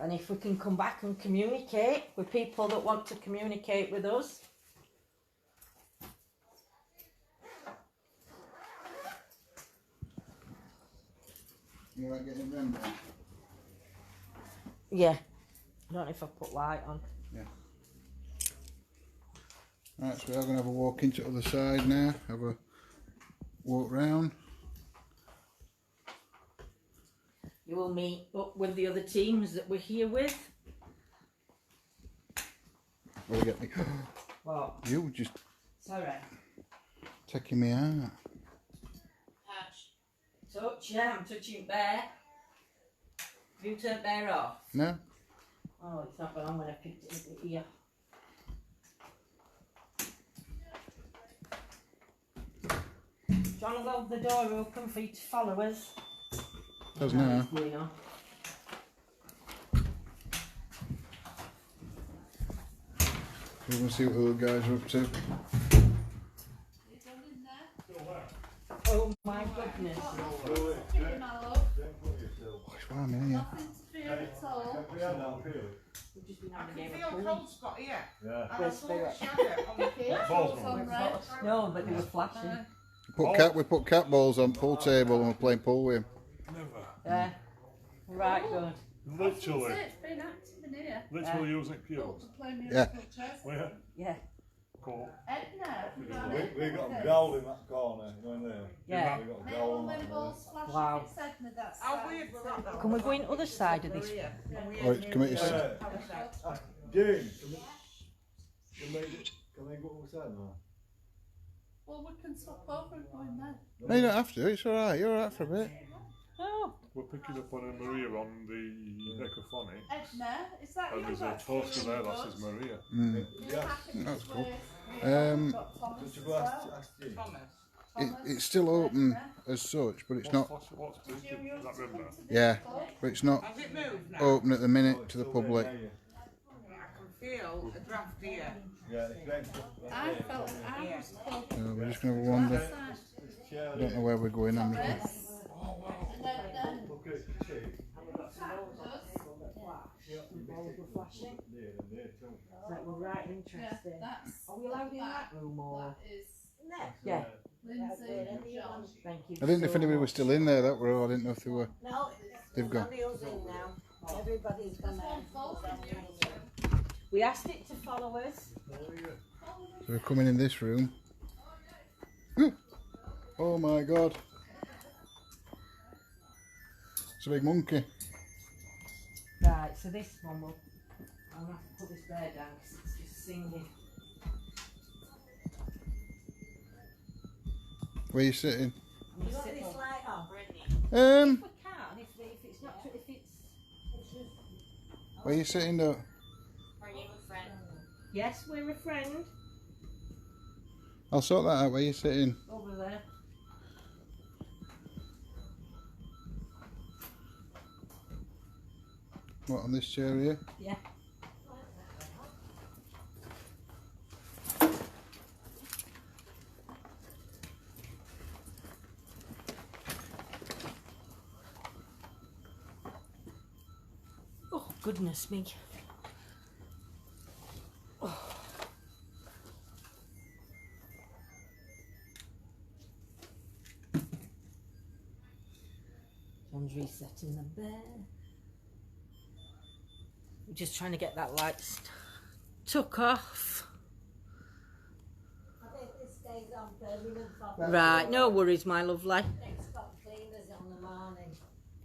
Speaker 1: And if we can come back and communicate with people that want to communicate with us.
Speaker 2: You alright getting them there?
Speaker 1: Yeah. I don't know if I put light on.
Speaker 2: Yeah. Right, so we are going to have a walk into the other side now. Have a walk round.
Speaker 1: You will meet up with the other teams that we're here with.
Speaker 2: Will you get me?
Speaker 1: What?
Speaker 2: You were just
Speaker 1: Sorry.
Speaker 2: taking me out.
Speaker 1: Touch, yeah, I'm touching Bear. Have you turned Bear off?
Speaker 2: No?
Speaker 1: Oh, it's not gone on when I picked it up here. Do you want to hold the door open for you to follow us?
Speaker 2: Does now.
Speaker 1: It's going on.
Speaker 2: We're going to see what the other guys are up to.
Speaker 1: Oh my goodness.
Speaker 2: Oh, it's warm in here.
Speaker 1: We've just been having a game
Speaker 4: Feel
Speaker 1: of pool.
Speaker 4: cold spot here.
Speaker 6: Yeah.
Speaker 4: And I saw the shadow on the cage.
Speaker 1: No, but they were flashing.
Speaker 2: We put cat balls on pool table and we're playing pool with him.
Speaker 6: Never.
Speaker 1: Yeah. Right, good.
Speaker 6: Literally.
Speaker 7: It's been active in here.
Speaker 6: Literally using pews.
Speaker 2: Yeah.
Speaker 6: Where?
Speaker 1: Yeah.
Speaker 6: Cool.
Speaker 7: Edna,
Speaker 8: We got a growl in that corner, you know in there.
Speaker 1: Yeah.
Speaker 8: We got a growl on that.
Speaker 1: Wow.
Speaker 4: How weird was that though?
Speaker 1: Can we go in other side of this?
Speaker 2: Oh, it's committed.
Speaker 8: Jayne, can they go outside now?
Speaker 7: Well, we can swap over and go in there.
Speaker 2: No, you don't have to. It's alright. You're alright for a bit.
Speaker 1: Oh.
Speaker 6: We're picking up on a Maria on the necrophonic.
Speaker 7: Edna, is that
Speaker 6: And there's a poster there that says Maria.
Speaker 2: Mm. That's cool. Um,
Speaker 8: Did you go ask Jayne?
Speaker 4: Thomas.
Speaker 2: It's still open as such, but it's not.
Speaker 6: What's blinking? Is that river?
Speaker 2: Yeah, but it's not
Speaker 4: Has it moved now?
Speaker 2: open at the minute to the public.
Speaker 4: I can feel a draft here.
Speaker 8: Yeah, it's great.
Speaker 7: I felt I was cold.
Speaker 2: So we're just going to wander. I don't know where we're going. I'm just
Speaker 1: That were right interesting.
Speaker 7: That's
Speaker 1: Are we allowed in that room or?
Speaker 7: that is
Speaker 1: Yeah.
Speaker 7: Lindsay and John.
Speaker 1: Thank you.
Speaker 2: I didn't know if anybody was still in there. That were all. I didn't know if they were.
Speaker 9: No,
Speaker 2: They've gone.
Speaker 9: Daniel's in now. Everybody's gone out.
Speaker 1: We asked it to follow us.
Speaker 2: So we're coming in this room. Ooh. Oh my god! It's a big monkey.
Speaker 1: Right, so this one will. I'm going to have to put this bear down because it's just singing.
Speaker 2: Where are you sitting?
Speaker 1: I'm
Speaker 9: You
Speaker 1: just
Speaker 9: got
Speaker 1: sitting
Speaker 9: this
Speaker 1: on.
Speaker 9: light on?
Speaker 1: If we can, if it's not, if it's.
Speaker 2: Where are you sitting though?
Speaker 3: Are you a friend?
Speaker 1: Yes, we're a friend.
Speaker 2: I'll sort that out. Where are you sitting?
Speaker 1: Over there.
Speaker 2: What, on this chair here?
Speaker 1: Yeah. Oh, goodness me. Oh. John's resetting the bed. We're just trying to get that light took off.
Speaker 9: I think this stays on permanent for
Speaker 1: Right, no worries, my lovely.
Speaker 9: next spot cleaners on the morning.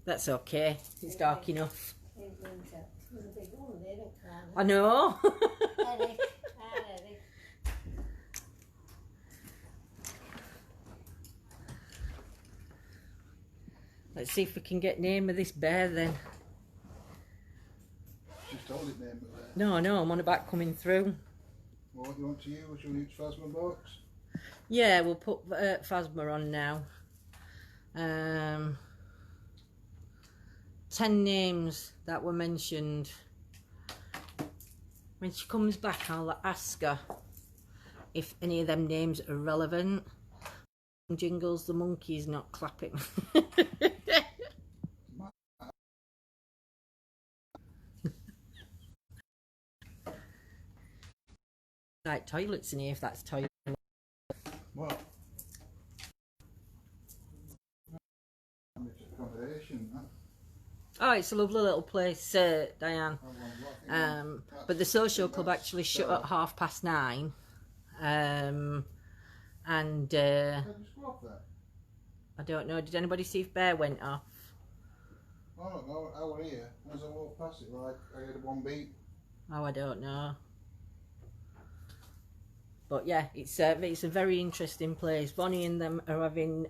Speaker 1: That's okay. It's dark enough.
Speaker 9: In winter. There's a big one there, don't
Speaker 1: I know.
Speaker 9: Eric. Hi, Eric.
Speaker 1: Let's see if we can get name of this bear then.
Speaker 2: Just hold it there.
Speaker 1: No, I'm on about coming through.
Speaker 2: Well, what do you want to use? Shall we use Phasma box?
Speaker 1: Yeah, we'll put Phasma on now. 10 names that were mentioned When she comes back, I'll ask her if any of them names are relevant. Jingles, the monkey's not clapping. Like toilets in here, if that's toilet.
Speaker 2: What? Accommodation, huh?
Speaker 1: Oh, it's a lovely little place, Diane. But the social club actually shut at 9:30. And I don't know, did anybody see if Bear went off?
Speaker 2: I don't know, I was here. As I walked past it, like, I heard one beat.
Speaker 1: Oh, I don't know. But yeah, it's a very interesting place. Bonnie and them are having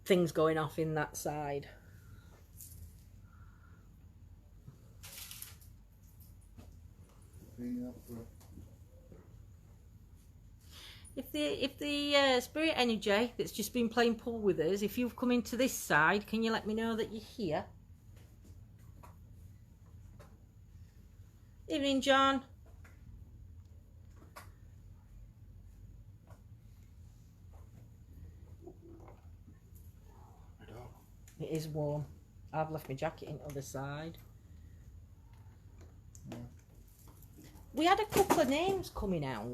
Speaker 1: things going off in that side. If the spirit energy that's just been playing pool with us, if you've come into this side, can you let me know that you're here? Evening, John. It is warm. I've left my jacket in the other side.
Speaker 2: Yeah.
Speaker 1: We had a couple of names coming out.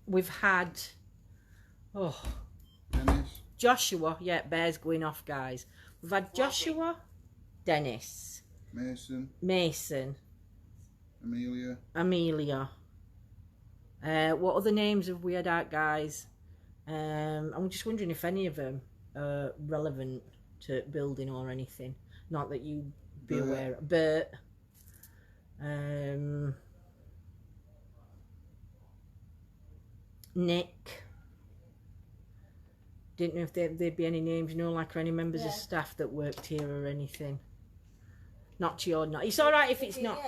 Speaker 1: We've had
Speaker 2: Dennis.
Speaker 1: Joshua. Yeah, Bear's going off, guys. We've had Joshua, Dennis, Mason, Amelia. What other names have we had out, guys? I'm just wondering if any of them are relevant to building or anything. Not that you be aware of. Bert. Nick. Didn't know if there'd be any names, you know, like any members of staff that worked here or anything. Not to your not. It's all right if it's not.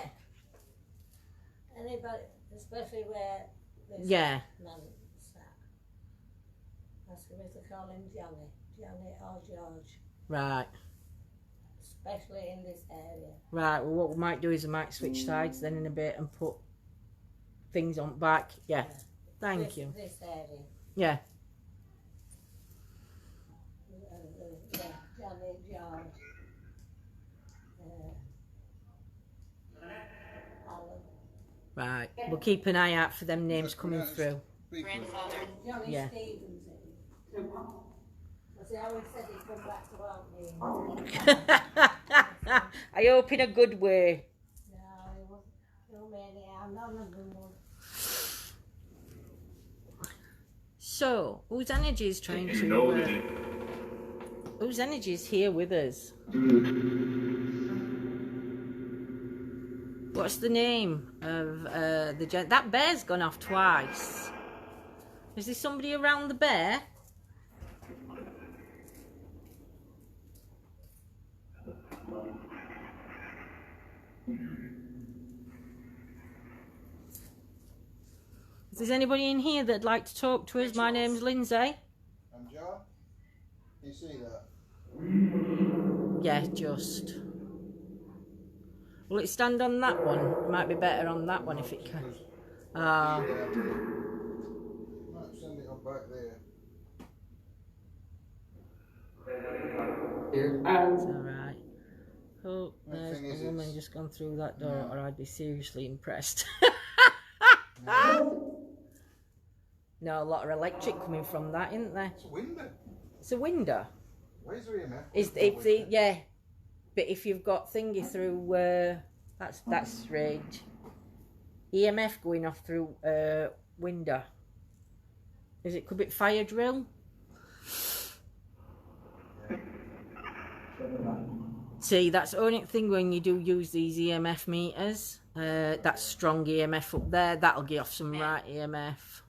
Speaker 9: Anybody, especially where this
Speaker 1: Yeah.
Speaker 9: man sat. Ask him if they call him Johnny or George.
Speaker 1: Right.
Speaker 9: Especially in this area.
Speaker 1: Right, well what we might do is we might switch sides then in a bit and put things on back. Yeah. Thank you.
Speaker 9: This area.
Speaker 1: Yeah.
Speaker 9: Johnny, George. Allan.
Speaker 1: Right. We'll keep an eye out for them names coming through.
Speaker 3: Grandfather.
Speaker 9: Johnny
Speaker 1: Yeah.
Speaker 9: Stevens. Because he always said he'd come back to help me.
Speaker 1: I hope in a good way.
Speaker 9: No, he wasn't. No, many. None of them would.
Speaker 1: So, whose energy is trying to... whose energy is here with us? What's the name of the gent? That bear's gone off twice. Is there somebody around the bear? If there's anybody in here that'd like to talk to us, my name's Lindsay.
Speaker 2: And John? You see that?
Speaker 1: Yeah, just. Will it stand on that one? It might be better on that one if it can.
Speaker 2: Might send it on back there.
Speaker 1: It's alright. Oh, there's
Speaker 2: thing is,
Speaker 1: a woman
Speaker 2: it's-
Speaker 1: just gone through that door, or I'd be seriously impressed. No, a lot of electric coming from that, isn't there?
Speaker 2: It's a window.
Speaker 1: It's a window.
Speaker 2: Where's the EMF?
Speaker 1: Is if the yeah, but if you've got thingy through, that's strange. EMF going off through window. Is it could be fire drill? See, that's the only thing when you do use these EMF meters. That strong EMF up there, that'll give off some right EMF.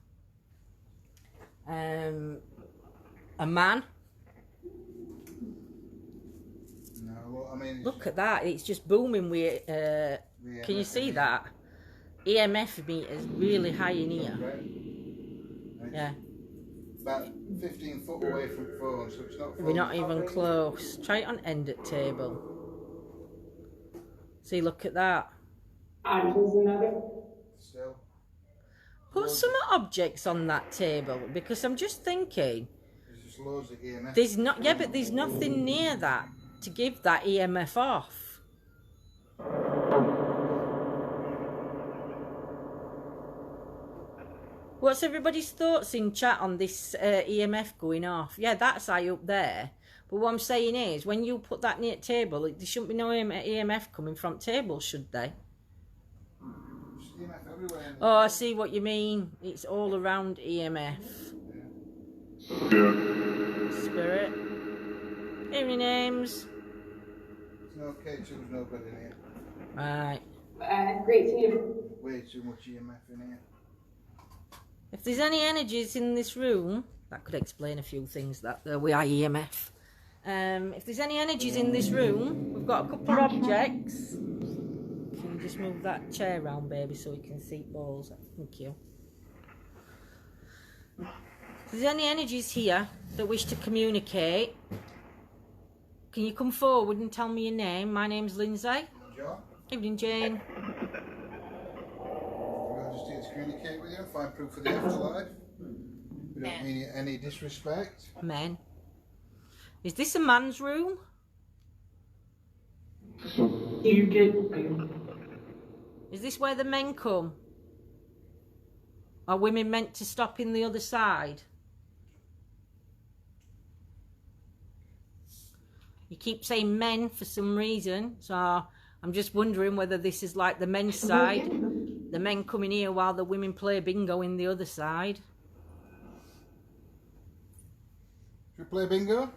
Speaker 1: A man.
Speaker 2: No, well, I mean...
Speaker 1: Look at that, it's just booming with, can you see that? EMF meter's really high in here. Yeah.
Speaker 2: About 15 foot away from phone, so it's not...
Speaker 1: We're not even close. Try it on end at table. See, look at that.
Speaker 2: Still.
Speaker 1: Put some objects on that table, because I'm just thinking.
Speaker 2: There's just loads of EMF.
Speaker 1: There's not, yeah, but there's nothing near that to give that EMF off. What's everybody's thoughts in chat on this EMF going off? Yeah, that's high up there. But what I'm saying is, when you put that near the table, there shouldn't be no EMF coming from table, should they?
Speaker 2: There's EMF everywhere.
Speaker 1: Oh, I see what you mean. It's all around EMF. Spirit. Hearing names.
Speaker 2: There's no K2's no good in here.
Speaker 1: Right.
Speaker 3: Great to you.
Speaker 2: Way too much EMF in here.
Speaker 1: If there's any energies in this room, that could explain a few things that we are EMF. If there's any energies in this room, we've got a couple of objects. Can you just move that chair around, baby, so we can see balls? Thank you. If there's any energies here that wish to communicate, can you come forward and tell me your name? My name's Lindsay.
Speaker 2: John?
Speaker 1: Evening, Jane.
Speaker 2: We're just here to communicate with you and find proof of the afterlife. We don't mean any disrespect.
Speaker 1: Men. Is this a man's room? Is this where the men come? Are women meant to stop in the other side? You keep saying men for some reason, so I'm just wondering whether this is like the men's side. The men come in here while the women play bingo in the other side.
Speaker 2: Should we play bingo?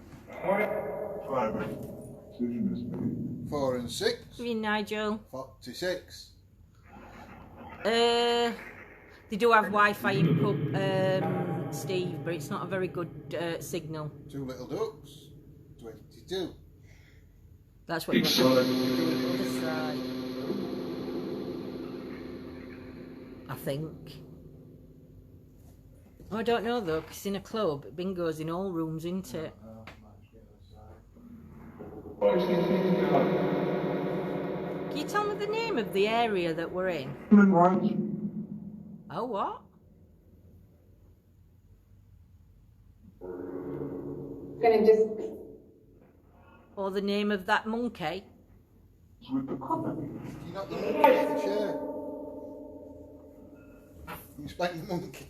Speaker 2: 4 and 6.
Speaker 1: Good evening, Nigel.
Speaker 2: 46.
Speaker 1: They do have Wi-Fi in pub, Steve, but it's not a very good signal.
Speaker 2: 2 little ducks. 22.
Speaker 1: That's what you want to do on the other side. I think. Oh, I don't know though, because in a club, bingo's in all rooms, isn't it? Can you tell me the name of the area that we're in? Oh, what?
Speaker 3: Gonna just.
Speaker 1: Or the name of that monkey?
Speaker 2: You got the monkey in the chair. You spank the monkey.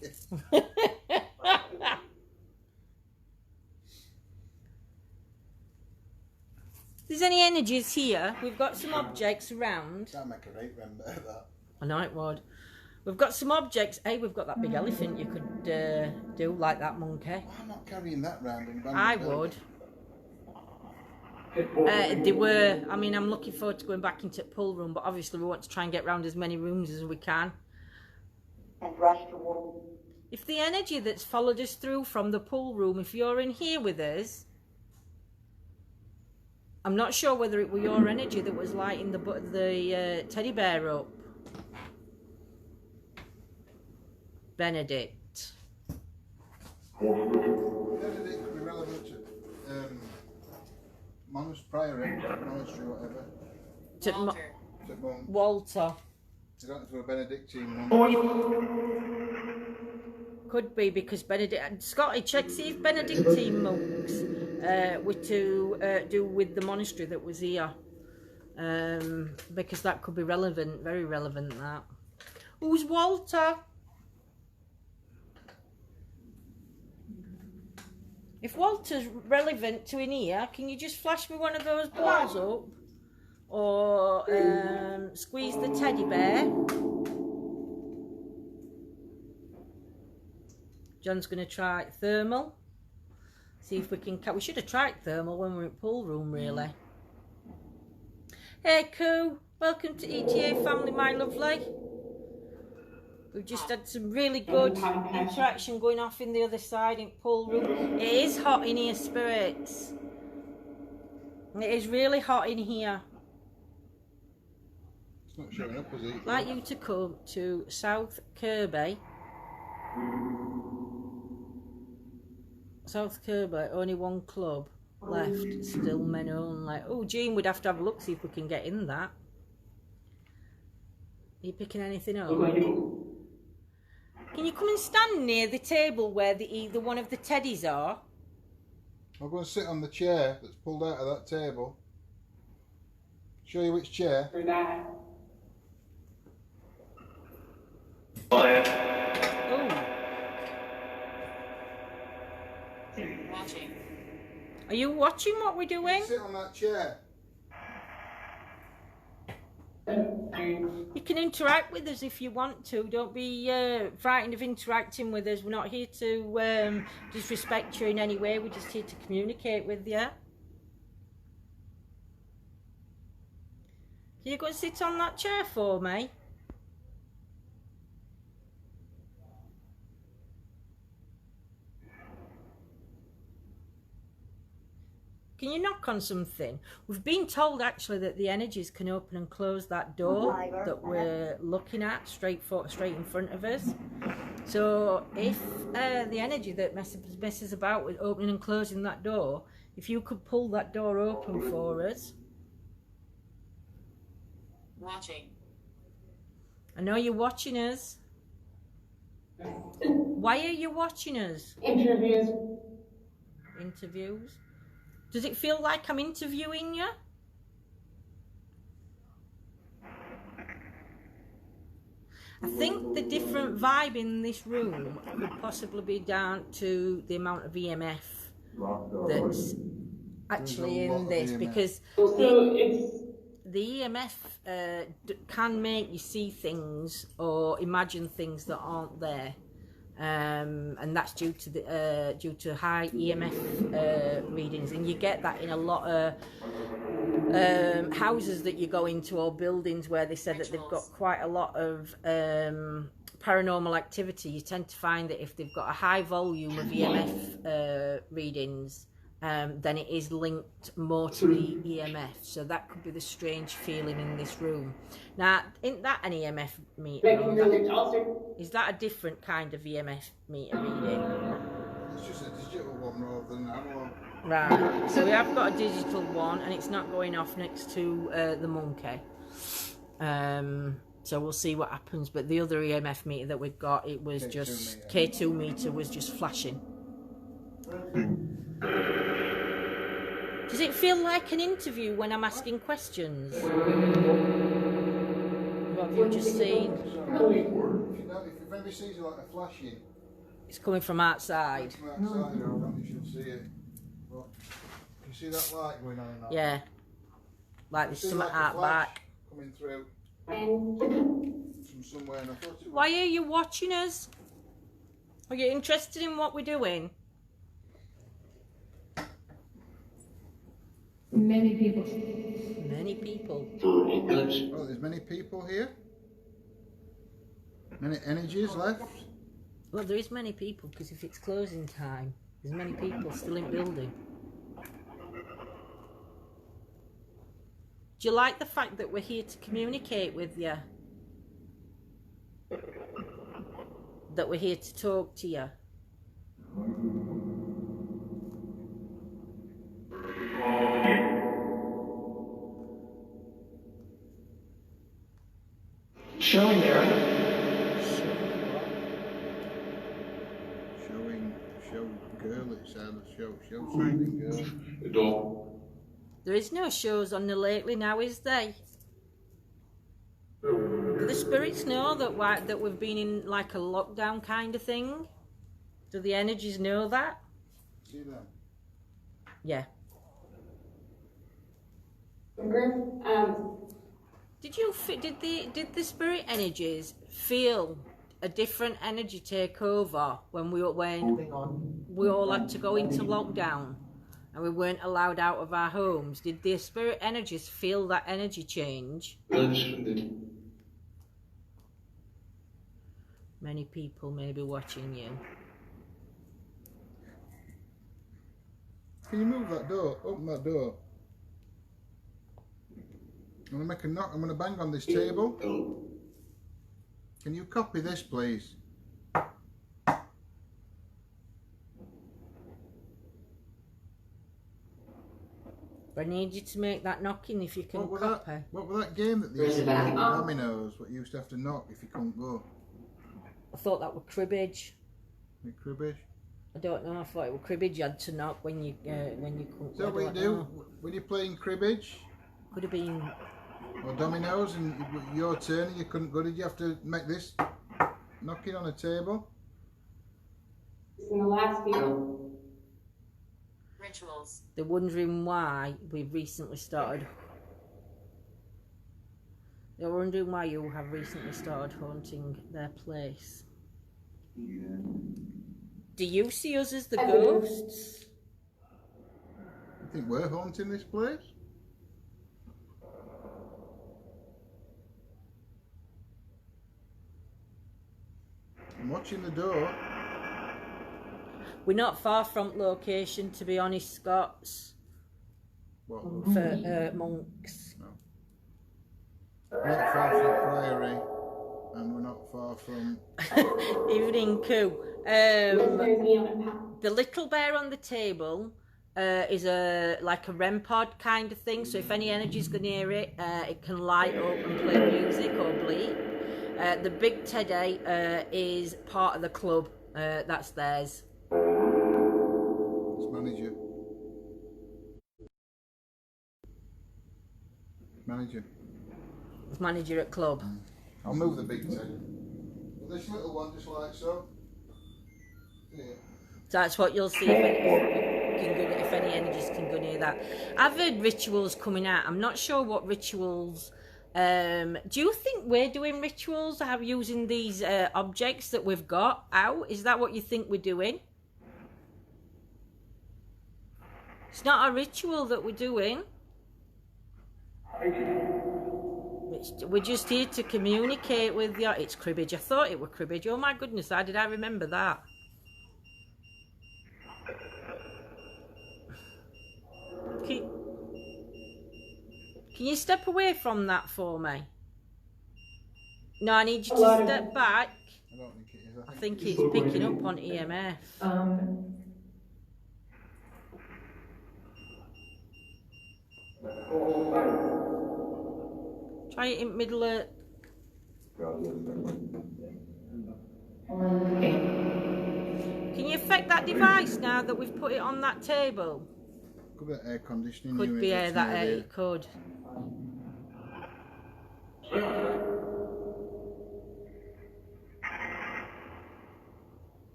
Speaker 1: If there's any energies here, we've got some objects around.
Speaker 2: That'd make a great remember that.
Speaker 1: I know it would. We've got some objects. Hey, we've got that big elephant you could do like that monkey.
Speaker 2: Oh, I'm not carrying that round in
Speaker 1: I would. They were. I mean, I'm looking forward to going back into the pool room, but obviously we want to try and get round as many rooms as we can. If the energy that's followed us through from the pool room, if you're in here with us, I'm not sure whether it were your energy that was lighting the teddy bear up. Benedict.
Speaker 2: Benedict could be relevant to monastery, whatever.
Speaker 1: Walter.
Speaker 2: They don't have to a Benedictine monk.
Speaker 1: Could be because Benedict. Scotty, check see if Benedictine monks were to do with the monastery that was here. Because that could be relevant, very relevant. That. Who's Walter? If Walter's relevant to in here, can you just flash me one of those balls up? Or squeeze the teddy bear. John's going to try thermal. See if we can... We should have tried thermal when we were in pool room, really. Hey, Coo. Welcome to ETA family, my lovely. We've just had some really good interaction going off in the other side in pool room. It is hot in here, spirits. It is really hot in here.
Speaker 2: It's not showing up, is it?
Speaker 1: I'd like you to come to South Kirby. South Kirby, only one club left, still men only. Oh, Jean, we'd have to have a look, see if we can get in that. you picking anything up? Can you come and stand near the table where either one of the teddies are?
Speaker 2: I'll go and sit on the chair that's pulled out of that table. Show you which chair.
Speaker 1: Watching. Are you watching what we're doing?
Speaker 2: Sit on that chair.
Speaker 1: You can interact with us if you want to. Don't be frightened of interacting with us. We're not here to disrespect you in any way. We're just here to communicate with you. Can you go and sit on that chair for me? Can you knock on something? We've been told actually that the energies can open and close that door that we're looking at straight in front of us. So if the energy that messes about with opening and closing that door, if you could pull that door open for us.
Speaker 10: Watching.
Speaker 1: I know you're watching us. Why are you watching us?
Speaker 3: Interviews.
Speaker 1: Interviews? Does it feel like I'm interviewing you? I think the different vibe in this room could possibly be down to the amount of EMF that's actually in this, because the EMF can make you see things or imagine things that aren't there. And that's due to high EMF readings, and you get that in a lot of houses that you go into or buildings where they said that they've got quite a lot of paranormal activity. You tend to find that if they've got a high volume of EMF readings, then it is linked more to the EMF. So that could be the strange feeling in this room. Now, isn't that an EMF meter? Is that a different kind of EMF meter reading?
Speaker 2: It's just a digital one rather than an analog.
Speaker 1: Right, so we have got a digital one and it's not going off next to the monkey. So we'll see what happens. But the other EMF meter that we've got, it was just K2 meter was just flashing. Does it feel like an interview when I'm asking questions? What have you just seen?
Speaker 2: If anybody sees it like a flashing,
Speaker 1: it's coming from outside.
Speaker 2: From outside, you should see it. But you see that light going on and on?
Speaker 1: Yeah. Like there's something out back.
Speaker 2: Coming through from somewhere. And I thought
Speaker 1: Why are you watching us? Are you interested in what we're doing?
Speaker 3: Many people.
Speaker 1: Many people.
Speaker 2: Oh, there's many people here? Many energies left?
Speaker 1: Well, there is many people, because if it's closing time, there's many people still in building. Do you like the fact that we're here to communicate with you? That we're here to talk to you?
Speaker 10: Showing there.
Speaker 2: Show girl, it sounds show something girl.
Speaker 10: The door.
Speaker 1: There is no shows on the lately now, is there? Do the spirits know that we've been in like a lockdown kind of thing? Do the energies know that?
Speaker 2: See them?
Speaker 1: Yeah. Did the spirit energies feel a different energy take over when we all had to go into lockdown and we weren't allowed out of our homes? Did the spirit energies feel that energy change? Many people may be watching you.
Speaker 2: Can you move that door? Open that door. I'm going to make a knock. I'm going to bang on this table. Can you copy this, please?
Speaker 1: I need you to make that knocking if you can copy.
Speaker 2: What was that game that they used to play? Dominoes, what you used to have to knock if you couldn't go?
Speaker 1: I thought that was cribbage.
Speaker 2: Cribbage?
Speaker 1: I don't know, I thought it was cribbage you had to knock when you couldn't.
Speaker 2: Is that what you do? When you're playing cribbage?
Speaker 1: Could have been.
Speaker 2: Or dominoes and your turn and you couldn't go, did you have to make this knocking on a table?
Speaker 3: In the last few.
Speaker 10: Rituals.
Speaker 1: They're wondering why we've recently started. They're wondering why you have recently started haunting their place. Do you see us as the ghosts?
Speaker 2: You think we're haunting this place? I'm watching the door.
Speaker 1: We're not far from location, to be honest, Scots.
Speaker 2: What?
Speaker 1: For monks.
Speaker 2: No. We're not far from Priory, and we're not far from...
Speaker 1: Evening Coo. The little bear on the table is like a REM pod kind of thing, so if any energy's going near it, it can light up and play music or bleep. The big teddy is part of the club, that's theirs.
Speaker 2: It's manager. Manager.
Speaker 1: It's manager at club.
Speaker 2: I'll move the big teddy. This little one just like so. Yeah.
Speaker 1: That's what you'll see if any energies can go near that. I've heard rituals coming out. I'm not sure what rituals. Do you think we're doing rituals? Using these objects that we've got out? Is that what you think we're doing? It's not a ritual that we're doing. We're just here to communicate with you. It's cribbage. I thought it was cribbage. Oh my goodness, how did I remember that? Can you step away from that for me? No, I need you to step back.
Speaker 2: I don't think it is.
Speaker 1: I think it's picking up on EMF. Try it in middle of... Can you affect that device now that we've put it on that table?
Speaker 2: Could be air conditioning.
Speaker 1: Could be air, that air, it could.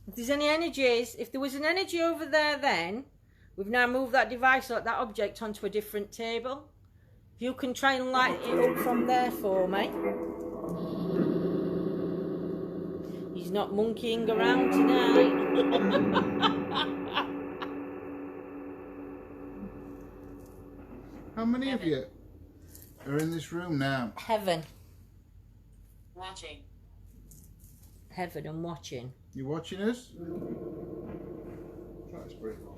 Speaker 1: If there's any energies, if there was an energy over there then, we've now moved that device, that object onto a different table. If you can try and light it up from there for me. He's not monkeying around tonight.
Speaker 2: How many of you are in this room now?
Speaker 1: Heaven.
Speaker 10: Watching.
Speaker 1: Heaven and watching.
Speaker 2: You watching us?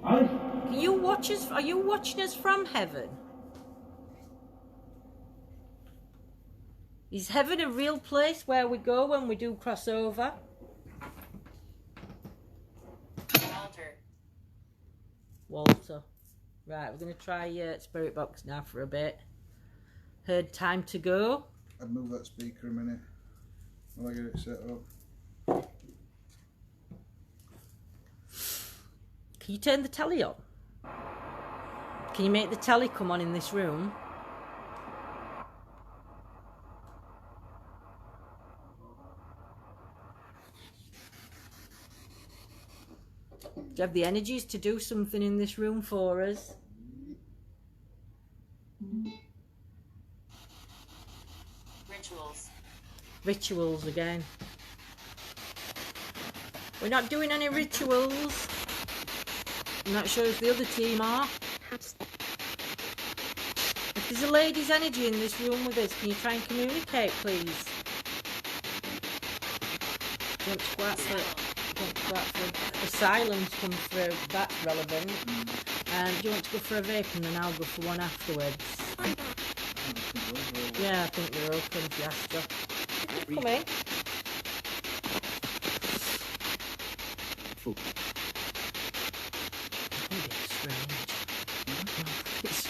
Speaker 1: Can you watch us? Are you watching us from heaven? Is heaven a real place where we go when we do cross over? Walter. Right, we're going to try Spirit Box now for a bit. Heard time to go.
Speaker 2: I'll move that speaker a minute while I get it set up.
Speaker 1: Can you turn the telly on? Can you make the telly come on in this room? Do you have the energies to do something in this room for us?
Speaker 10: Rituals.
Speaker 1: Rituals again. We're not doing any rituals. I'm not sure if the other team are. If there's a lady's energy in this room with us, can you try and communicate, please? Do you want to go out for the silence come through? That's relevant. Do you want to go for a vape and then I'll go for one afterwards? Yeah, I think they're open if you ask her. Come in.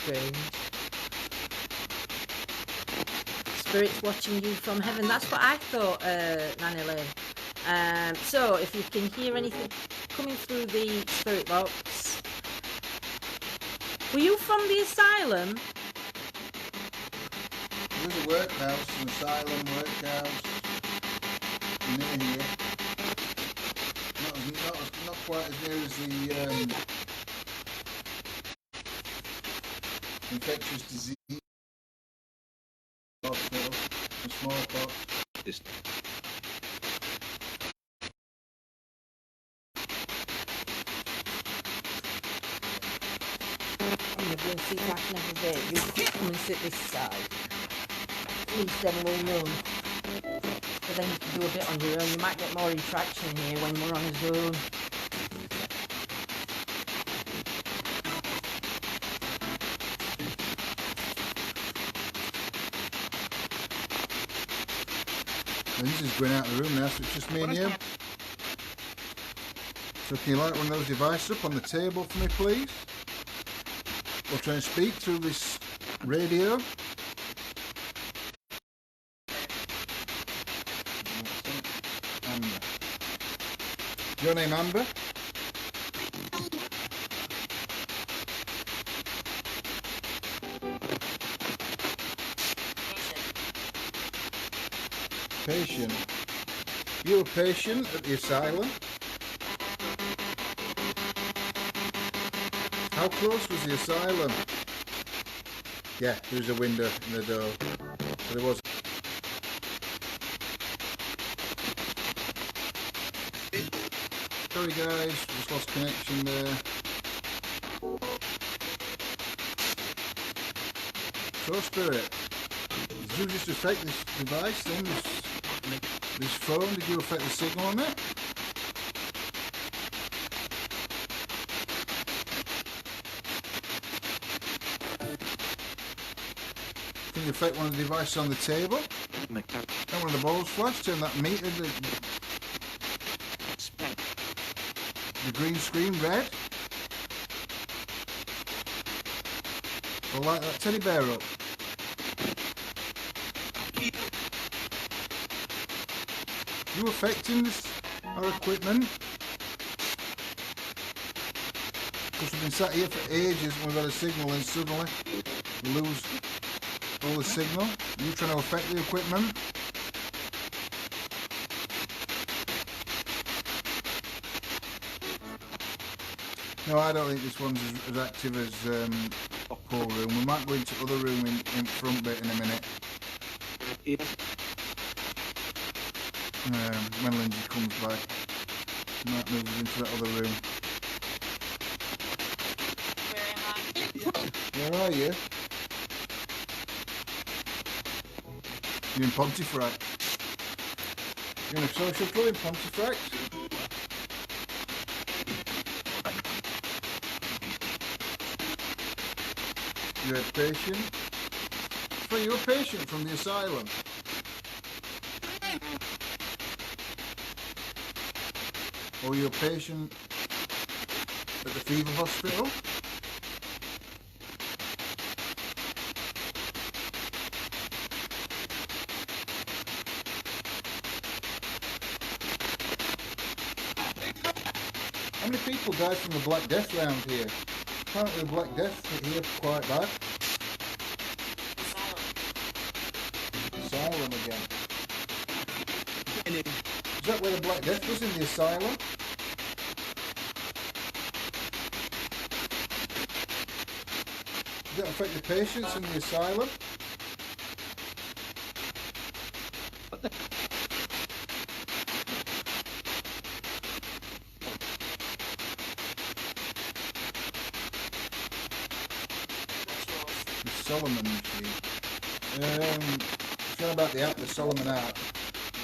Speaker 1: strange. Spirits watching you from heaven. That's what I thought, Nanny Lynn. So if you can hear anything coming through the spirit box. Were you from the asylum?
Speaker 2: There's a workhouse, an asylum workhouse near here. Not quite as near as the infectious disease hospital, the smallpox.
Speaker 1: I'm going to see if I can have a bit. You come and sit this side. At least then we'll run. But then you can do a bit on your own. You might get more interaction here when we're on a zone.
Speaker 2: This is going out of the room now, so it's just me and you. So can you light one of those devices up on the table for me, please? We'll try and speak through this radio. Amber. Your name Amber? Patient. You're a patient at the asylum. How close was the asylum? Yeah, there was a window in the door. So there was. Sorry guys, just lost connection there. So Spirit, did you just affect this device then? This phone, did you affect the signal on it? Can you affect one of the devices on the table? And one of the balls flash, turn that meter, the green screen red? Or light that teddy bear up? You affecting this, our equipment? Because we've been sat here for ages and we've got a signal and suddenly we lose all the signal. You trying to affect the equipment? No, I don't think this one's as active as pool room. We might go into other room in front bit in a minute. When Lindsay comes back, we might move us into that other room. Where are you? You're in Pontefract. You're in a social club in Pontefract? You're a patient? So you're a patient from the asylum? Or you're a patient at the fever hospital? How many people died from the Black Death round here? Apparently the Black Death hit here quite bad. Asylum again. Is that where the Black Death was, in the asylum? Does that affect the patients in the asylum? The Solomon machine. It's not about the app, the Solomon app.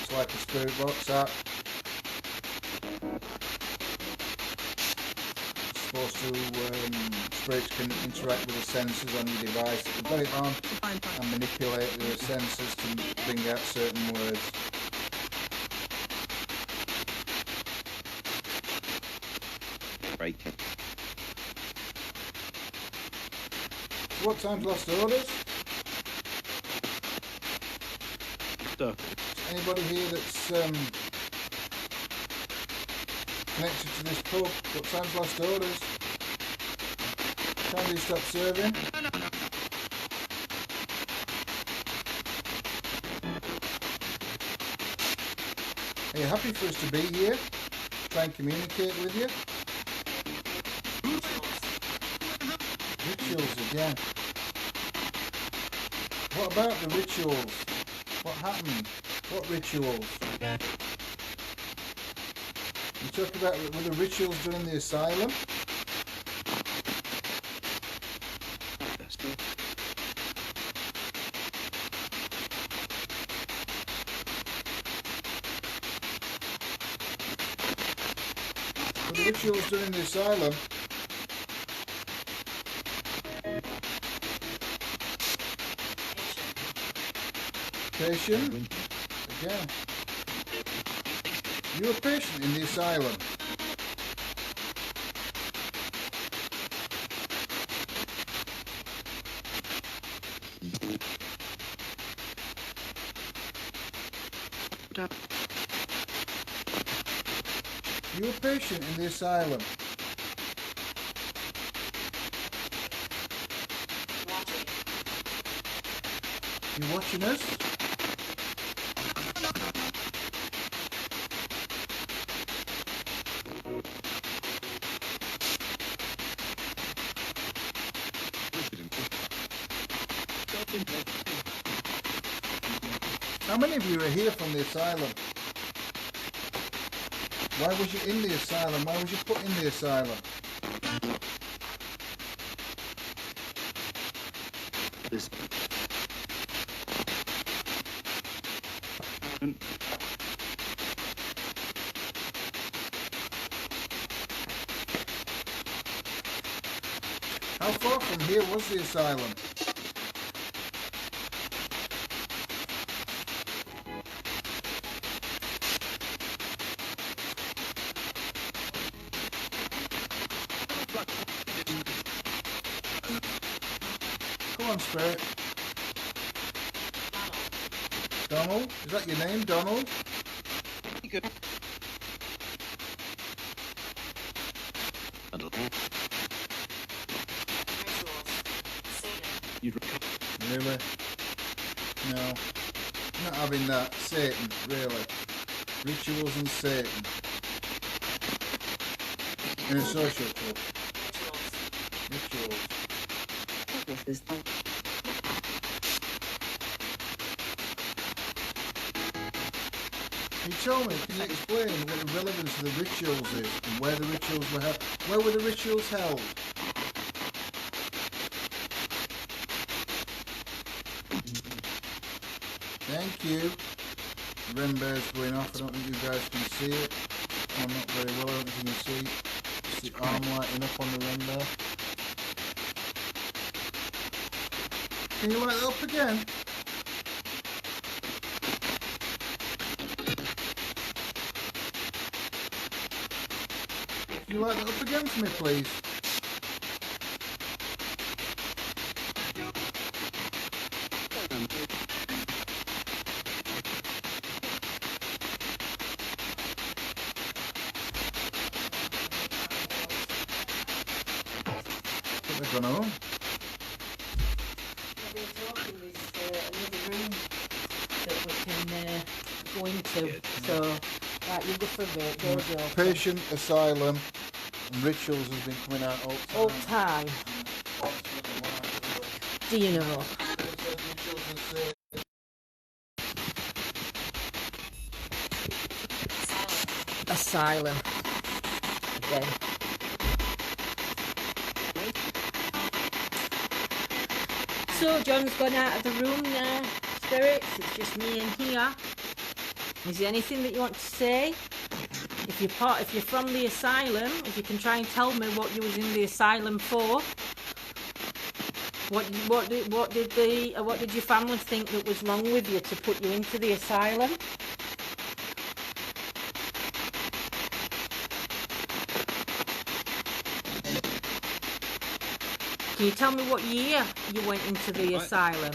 Speaker 2: It's like a spirit box app. It's supposed to, spirits can interact with the sensors on your device. You've got it on and manipulate the sensors to bring out certain words. what time's last orders? Anybody here that's connected to this pub? What time's last orders? Time do you stop serving? Are you happy for us to be here? Try and communicate with you? Rituals again. What about the rituals? What happened? What rituals? You talk about were the rituals done in the asylum? Were the rituals done in the asylum? Patient? Again. You were a patient in the asylum. You were a patient in the asylum. You watching us? How many of you are here from the asylum? Why was you in the asylum? Why was you put in the asylum? How far from here was the asylum? Come on, Spirit. Donald? Is that your name, Donald? Really? No. I'm not having that. Satan, really. Rituals and Satan. In a social club. Rituals. Can you tell me, can you explain what the relevance of the rituals is and where the rituals were held? Where were the rituals held? Thank you. The rainbow's going off. I don't think you guys can see it. I'm not very well. I don't think you can see. Just the arm lighting up on the rainbow. Can you light it up again? Can you light it up again for me, please? They've gone home.
Speaker 1: That we can go into. So, right, you go for a bit. Go, go.
Speaker 2: Patient, asylum, and rituals has been coming out all time.
Speaker 1: Do you know? Asylum. Again. So John's gone out of the room now, spirits. It's just me in here. Is there anything that you want to say? If you're from the asylum, if you can try and tell me what you was in the asylum for. What did your family think that was wrong with you to put you into the asylum? Can you tell me what year you went into the asylum?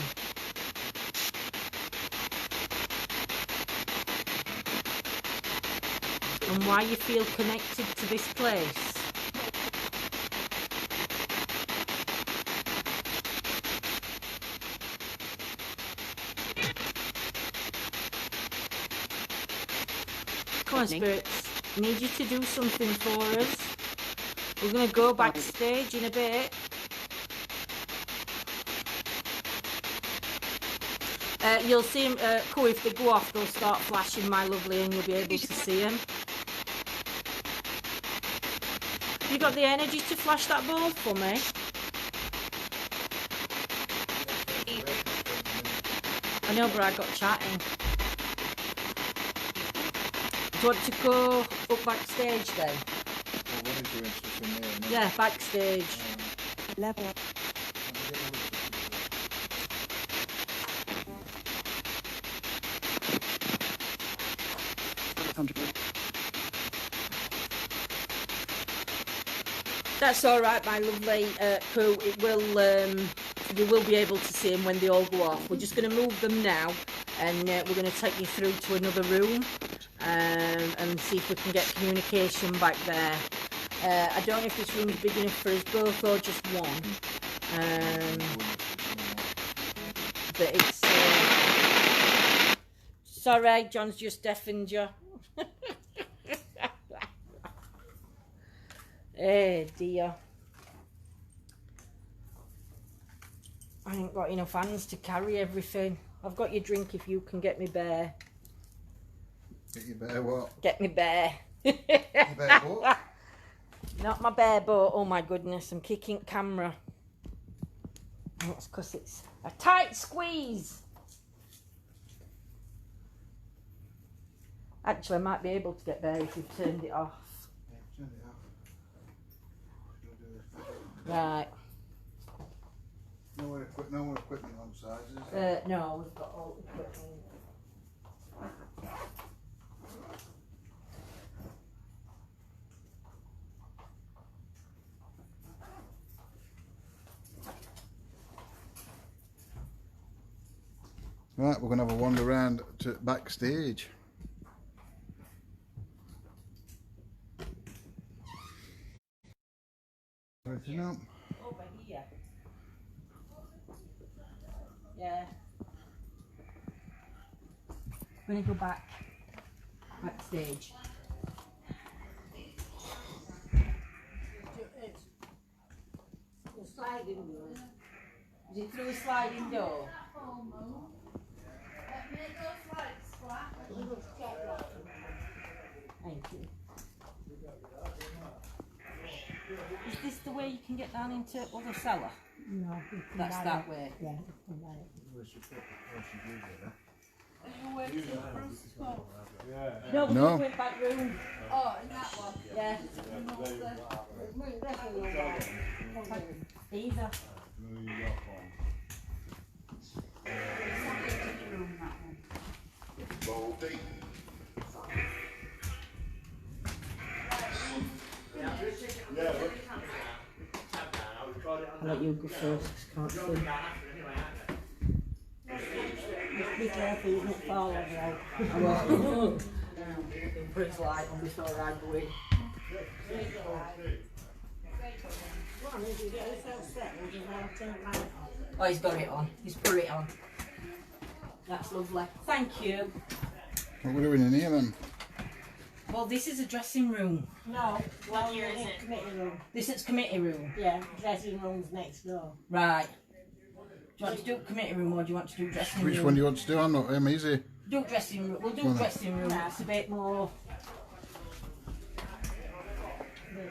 Speaker 1: And why you feel connected to this place? Come on, spirits. I need you to do something for us. We're going to go backstage in a bit. You'll see them, cool, if they go off, they'll start flashing, my lovely, and you'll be able to see them. You got the energy to flash that ball for me? I know, but I got chatting. Do you want to go up backstage then? Yeah, backstage.
Speaker 11: Level.
Speaker 1: That's all right, my lovely Pooh. It will. You will be able to see them when they all go off. We're just going to move them now, and we're going to take you through to another room and see if we can get communication back there. I don't know if this room's big enough for us both or just one. But it's. Sorry, John's just deafened you. Eh dear. I ain't got enough hands to carry everything. I've got your drink if you can get me bear.
Speaker 2: Get your bear what?
Speaker 1: Get me bear.
Speaker 2: Your bear what?
Speaker 1: Not my bear boat. Oh my goodness, I'm kicking camera. That's because it's a tight squeeze. Actually, I might be able to get bear if you've turned it off.
Speaker 2: Turn it off.
Speaker 1: Right.
Speaker 2: No more equipment on side, is there?
Speaker 1: No, we've got all the equipment.
Speaker 2: Right, we're going to have a wander around to backstage. Everything up.
Speaker 1: Over here. Yeah. We're going to go backstage.
Speaker 9: The sliding door.
Speaker 1: Is it through a sliding door? Thank you. Is this the way you can get down into other cellar?
Speaker 9: No.
Speaker 1: That's that way.
Speaker 9: Yeah.
Speaker 1: No, we
Speaker 2: No.
Speaker 1: just went back room.
Speaker 7: Oh, in that one.
Speaker 1: Yeah. Either. I'll let you go first, 'cause I can't see.
Speaker 9: Just be careful you don't fall over out.
Speaker 1: I will. Put his light on before I go in.
Speaker 9: Well, if you get yourself settled, you have to turn the light on.
Speaker 1: Oh, he's got it on. He's put it on. That's lovely. Thank you.
Speaker 2: What are we doing in here then?
Speaker 1: Well, this is a dressing room.
Speaker 9: No, well,
Speaker 10: What year is
Speaker 9: in
Speaker 10: it?
Speaker 9: committee room.
Speaker 1: This is committee room.
Speaker 9: Yeah, dressing room's next door.
Speaker 1: Right. Do you want to do committee room or do you want to do dressing room?
Speaker 2: Which one do you want to do? I'm easy.
Speaker 1: Do dressing room. We'll do
Speaker 2: Go on then.
Speaker 1: dressing room. It's a bit more.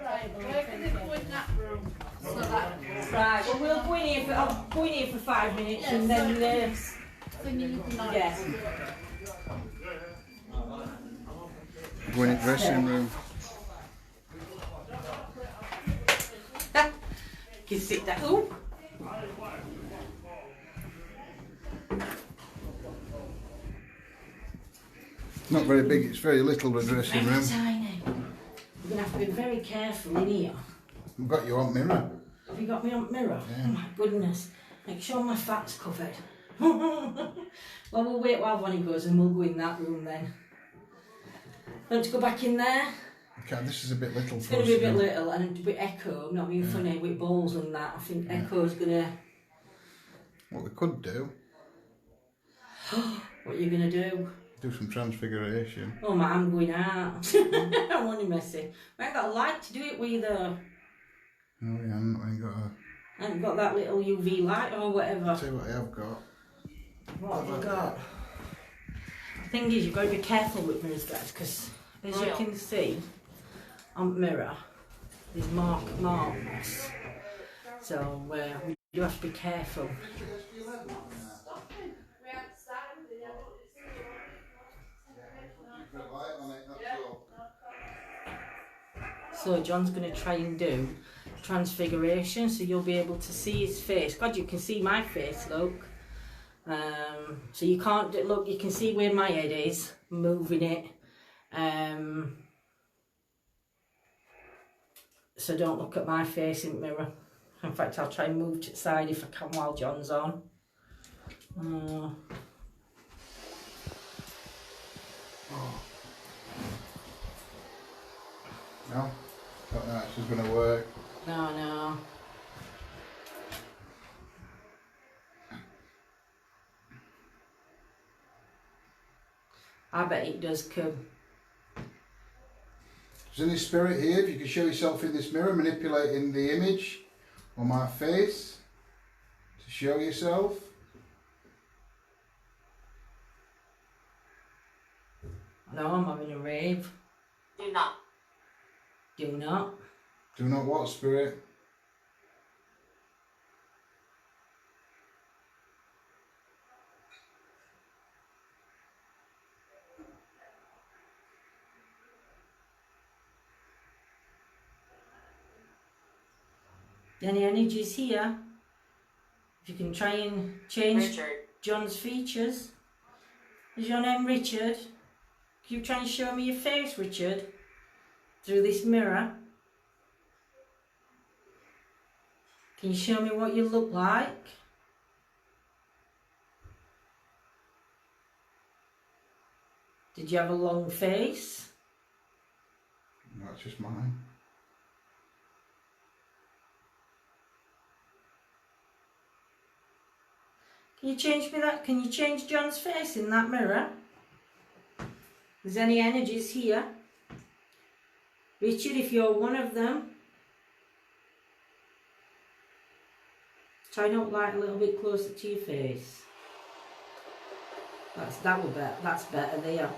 Speaker 7: Right, we're going to go in that room. So that
Speaker 1: Right. Well, we'll go in here for. I'll go in here for 5 minutes and then.
Speaker 7: thing you can like.
Speaker 1: Yeah.
Speaker 2: Go in the dressing room.
Speaker 1: You can sit down. Ooh.
Speaker 2: Not very big, it's very little, the dressing
Speaker 1: Very
Speaker 2: room.
Speaker 1: tiny. We're going to have to be very careful in here.
Speaker 2: I've got your own mirror.
Speaker 1: Have you got me on mirror?
Speaker 2: Yeah.
Speaker 1: Oh my goodness. Make sure my fat's covered. Well, we'll wait while Bonnie goes and we'll go in that room then. Want to go back in there?
Speaker 2: Okay, this is a bit little
Speaker 1: It's
Speaker 2: for
Speaker 1: going
Speaker 2: us.
Speaker 1: to be a bit little and a bit echo, not being funny, with balls and that. I think echo's going to...
Speaker 2: What we could do,
Speaker 1: What are you going to do?
Speaker 2: do some transfiguration.
Speaker 1: Oh man, I'm going out. I'm only messy. I ain't got a light to do it with though.
Speaker 2: Oh yeah, I ain't got a...
Speaker 1: I haven't got that little UV light or whatever.
Speaker 2: Tell you what I have got.
Speaker 1: What have you got? The thing is, you've got to be careful with mirrors, guys, because as you can see on the mirror, there's marks. So we do have to be careful. So John's going to try and do transfiguration, so you'll be able to see his face. God, you can see my face, look. So you can't look. You can see where my head is, moving it. So don't look at my face in the mirror. In fact, I'll try and move to the side if I can while John's on.
Speaker 2: Oh. No, don't know if it's going to work.
Speaker 1: No. I bet it does come.
Speaker 2: There's any spirit here. If you can show yourself in this mirror, manipulating the image on my face to show yourself.
Speaker 1: No, I'm having a rave.
Speaker 10: Do not.
Speaker 1: Do not.
Speaker 2: Do not what, spirit?
Speaker 1: Any energies here? If you can try and change
Speaker 10: Richard.
Speaker 1: John's features. Is your name Richard? Can you try and show me your face, Richard? Through this mirror. Can you show me what you look like? Did you have a long face?
Speaker 2: That's just mine.
Speaker 1: Can you change me that? Can you change John's face in that mirror? There's any energies here? Richard, if you're one of them, try not light a little bit closer to your face. That's better there.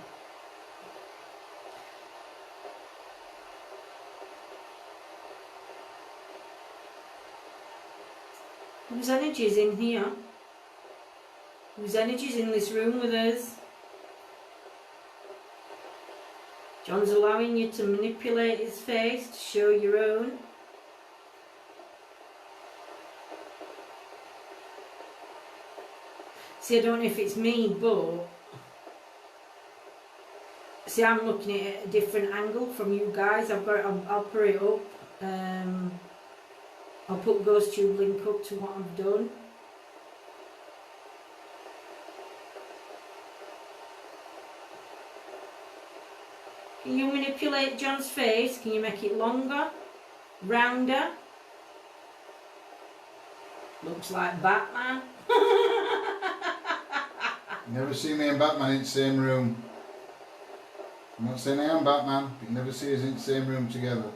Speaker 1: There's energies in here. There's energies in this room with us. John's allowing you to manipulate his face to show your own. See, I don't know if it's me, but see, I'm looking at it at a different angle from you guys. I'll put it up. I'll put Ghost Tube link up to what I've done. Can you manipulate John's face? Can you make it longer, rounder? Looks like Batman.
Speaker 2: You never see me and Batman in the same room. I'm not saying I am Batman, but you never see us in the same room together.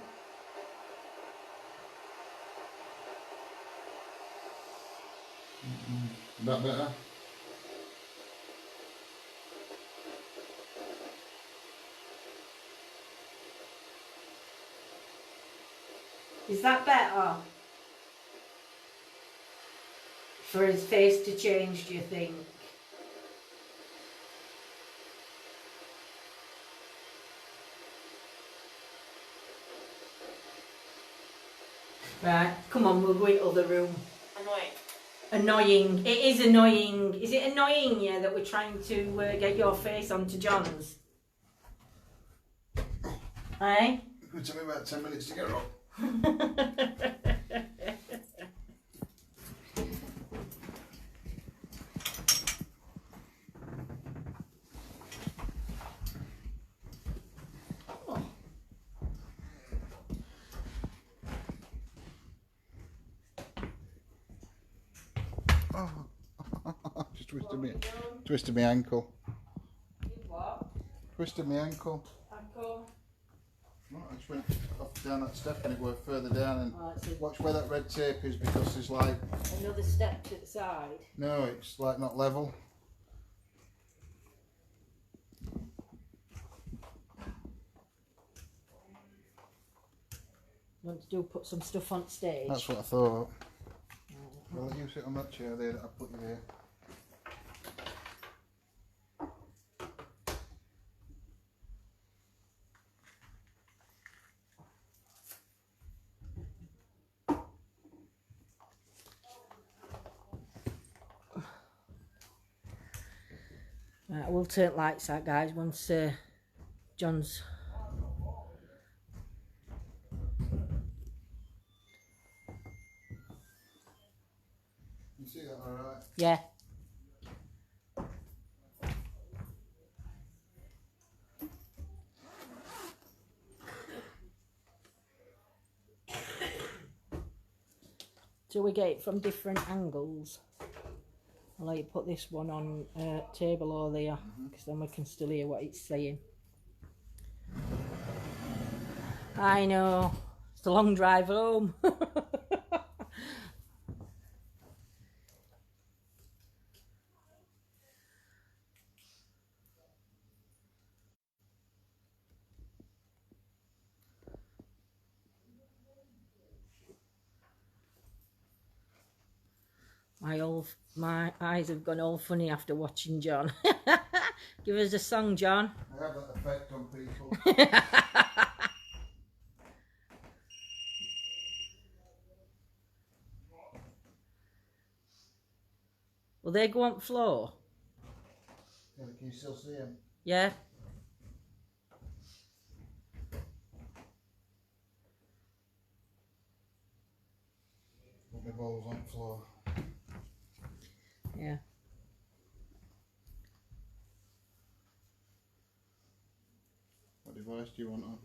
Speaker 2: Is that better?
Speaker 1: Is that better? For his face to change, do you think? Right, come on, we'll go into the room.
Speaker 10: Annoying.
Speaker 1: Annoying. It is annoying. Is it annoying, yeah, that we're trying to get your face onto John's? Eh?
Speaker 2: It took me about 10 minutes to get up. Twisted me ankle.
Speaker 1: What?
Speaker 2: Twisted me ankle.
Speaker 1: Ankle.
Speaker 2: Right, I just went down that step and it went further down and
Speaker 1: Right,
Speaker 2: watch where that red tape is because there's like...
Speaker 1: Another step to the side.
Speaker 2: No, it's like not level.
Speaker 1: You want to put some stuff on stage?
Speaker 2: That's what I thought. Well, you sit on that chair there that I put you there.
Speaker 1: Right, we'll turn lights out, guys, once John's...
Speaker 2: You see that alright?
Speaker 1: Yeah. So we get it from different angles. I'll let you put this one on table or there, because then we can still hear what it's saying. I know, it's a long drive home. My eyes have gone all funny after watching John. Give us a song, John.
Speaker 2: I have that effect on people.
Speaker 1: Will they go on the floor?
Speaker 2: Yeah, can you still see him?
Speaker 1: Yeah.
Speaker 2: Put my balls on the floor.
Speaker 1: Yeah.
Speaker 2: What device do you want on?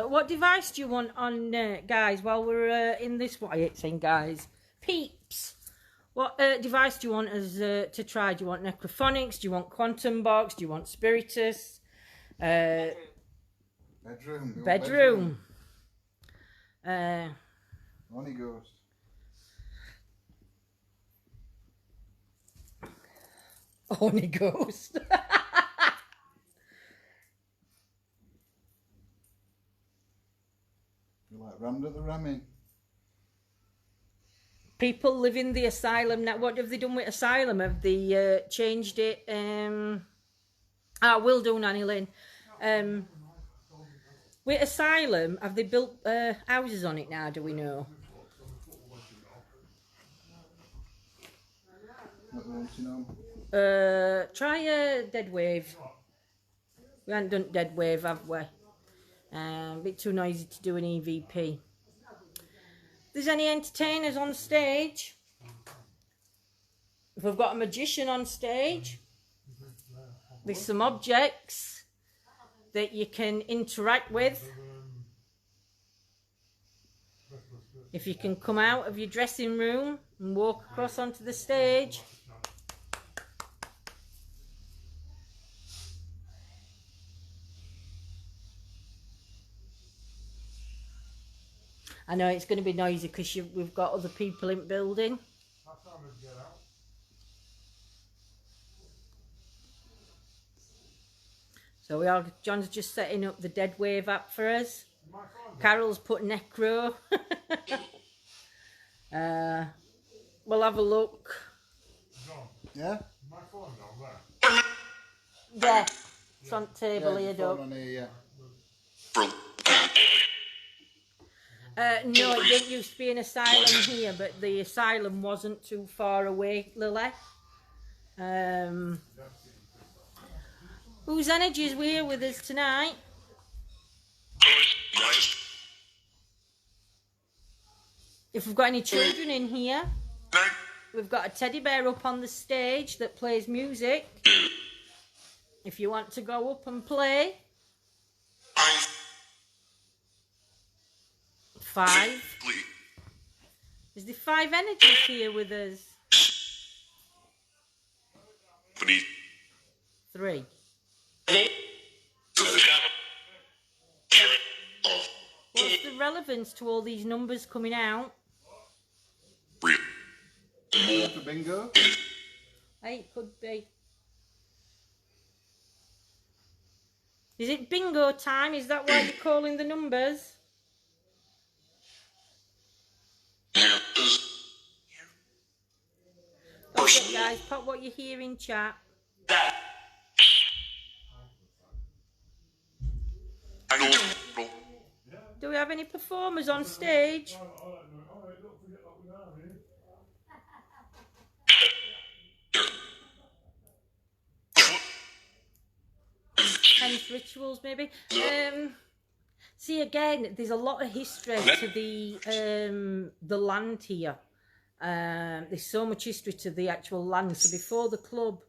Speaker 1: What device do you want on, guys, while we're in this, what are you saying, guys? Peeps. What device do you want us to try? Do you want necrophonics? Do you want quantum box? Do you want spiritus?
Speaker 2: Bedroom.
Speaker 1: Bedroom.
Speaker 2: Honey ghost.
Speaker 1: Honey ghost.
Speaker 2: You like rammed at the ramming.
Speaker 1: People live in the asylum now. What have they done with asylum? Have they changed it? Will do, Nanny Lynn. With asylum, have they built houses on it now? Do we know?
Speaker 2: Not wanting on.
Speaker 1: Try a dead wave. We haven't done dead wave, have we? A bit too noisy to do an EVP. If there's any entertainers on stage, if we've got a magician on stage, there's some objects that you can interact with. If you can come out of your dressing room and walk across onto the stage. I know it's going to be noisy because we've got other people in the building. So John's just setting up the Dead Wave app for us. Carol's put Necro. We'll have a look.
Speaker 2: Yeah?
Speaker 6: My phone down there.
Speaker 1: Yeah, it's on the table
Speaker 2: Yeah,
Speaker 1: here,
Speaker 2: the phone
Speaker 1: Doug.
Speaker 2: on here, yeah.
Speaker 1: No, it didn't used to be an asylum here, but the asylum wasn't too far away, Lily. Whose energies were here with us tonight? If we've got any children in here, we've got a teddy bear up on the stage that plays music. If you want to go up and play. 5. Is there 5 energies here with us? 3. What's the relevance to all these numbers coming out?
Speaker 2: For bingo.
Speaker 1: Hey, it could be. Is it bingo time? Is that why you're calling the numbers? Okay, guys, pop what you hear in chat. Do we have any performers on stage? Hence rituals, maybe. See, again, there's a lot of history to the land here. There's so much history to the actual land. So before the club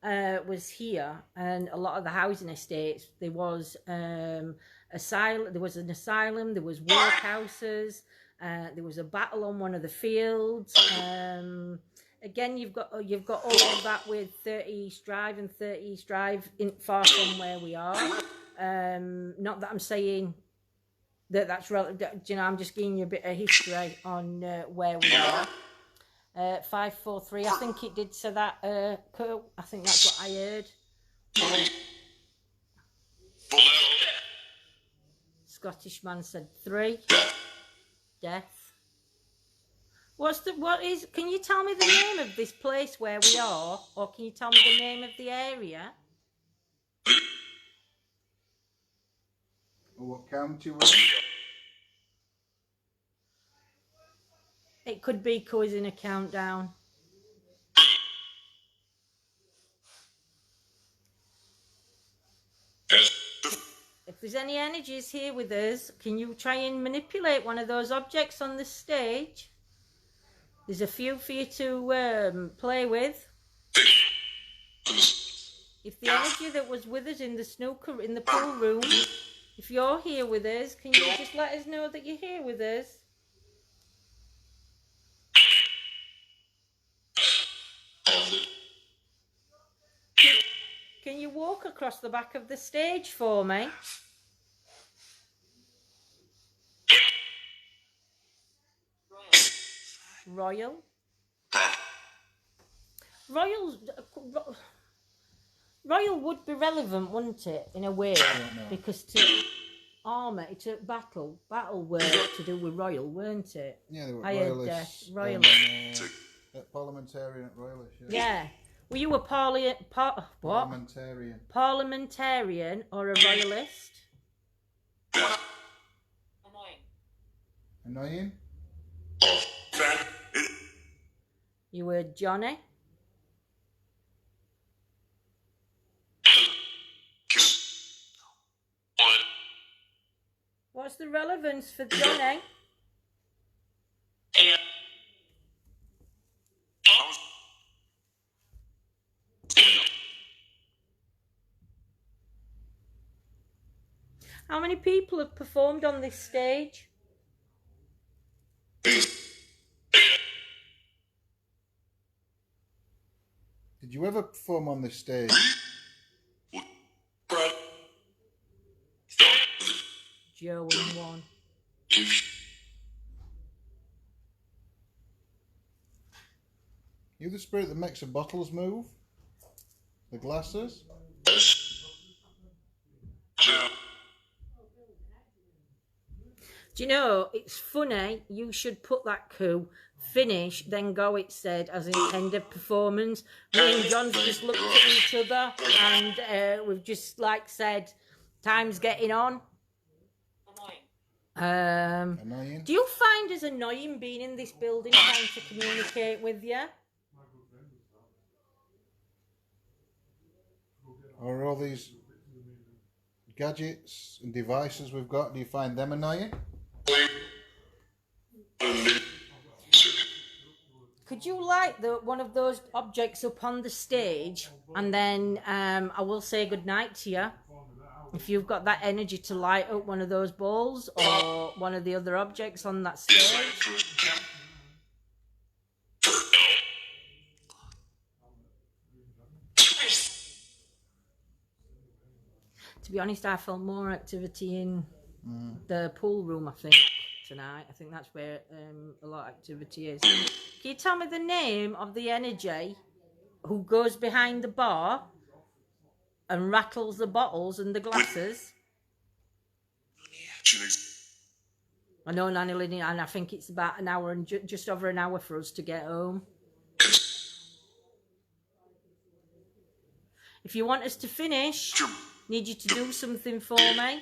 Speaker 1: was here, and a lot of the housing estates, there was an asylum, there was workhouses, there was a battle on one of the fields. Again, you've got all of that with 30 East Drive and 30 East Drive in far from where we are. Not that I'm saying that's relevant. You know, I'm just giving you a bit of history on where we are. 543. I think it did say that. Kurt, I think that's what I heard. Scottish man said 3. Death. Can you tell me the name of this place where we are, or can you tell me the name of the area?
Speaker 2: What county was it?
Speaker 1: It could be causing a countdown. If there's any energies here with us, can you try and manipulate one of those objects on the stage? There's a few for you to play with. If the energy that was with us in the snooker, in the pool room, if you're here with us, can you just let us know that you're here with us? Can you walk across the back of the stage for me? Royal would be relevant, wouldn't it, in a way? Because to armour, to battle were to do with royal, weren't it?
Speaker 2: Yeah, they were
Speaker 1: I
Speaker 2: royalists.
Speaker 1: heard royalist.
Speaker 2: Parliamentarian royalist.
Speaker 1: Yeah. Were you a
Speaker 2: parliamentarian?
Speaker 1: Parliamentarian or a royalist?
Speaker 2: Annoying?
Speaker 1: You were Johnny? What's the relevance for Johnny? How many people have performed on this stage?
Speaker 2: Did you ever perform on this stage?
Speaker 1: Joe and 1.
Speaker 2: You the spirit that makes the bottles move? The glasses?
Speaker 1: Do you know, it's funny, you should put that coup, finish, then go, it said, as in end of performance. Me and John's just looked at each other and we've just, like, said, time's getting on.
Speaker 2: Annoying.
Speaker 1: Do you find us annoying being in this building trying to communicate with you?
Speaker 2: Or all these gadgets and devices we've got, do you find them annoying?
Speaker 1: Could you light one of those objects up on the stage, and then I will say goodnight to you. If you've got that energy to light up one of those balls or one of the other objects on that stage. To be honest, I felt more activity in the pool room, I think, tonight. I think that's where a lot of activity is. Can you tell me the name of the energy who goes behind the bar and rattles the bottles and the glasses? I know, Nanny Lynn, and I think it's about an hour and just over an hour for us to get home. If you want us to finish, need you to do something for me.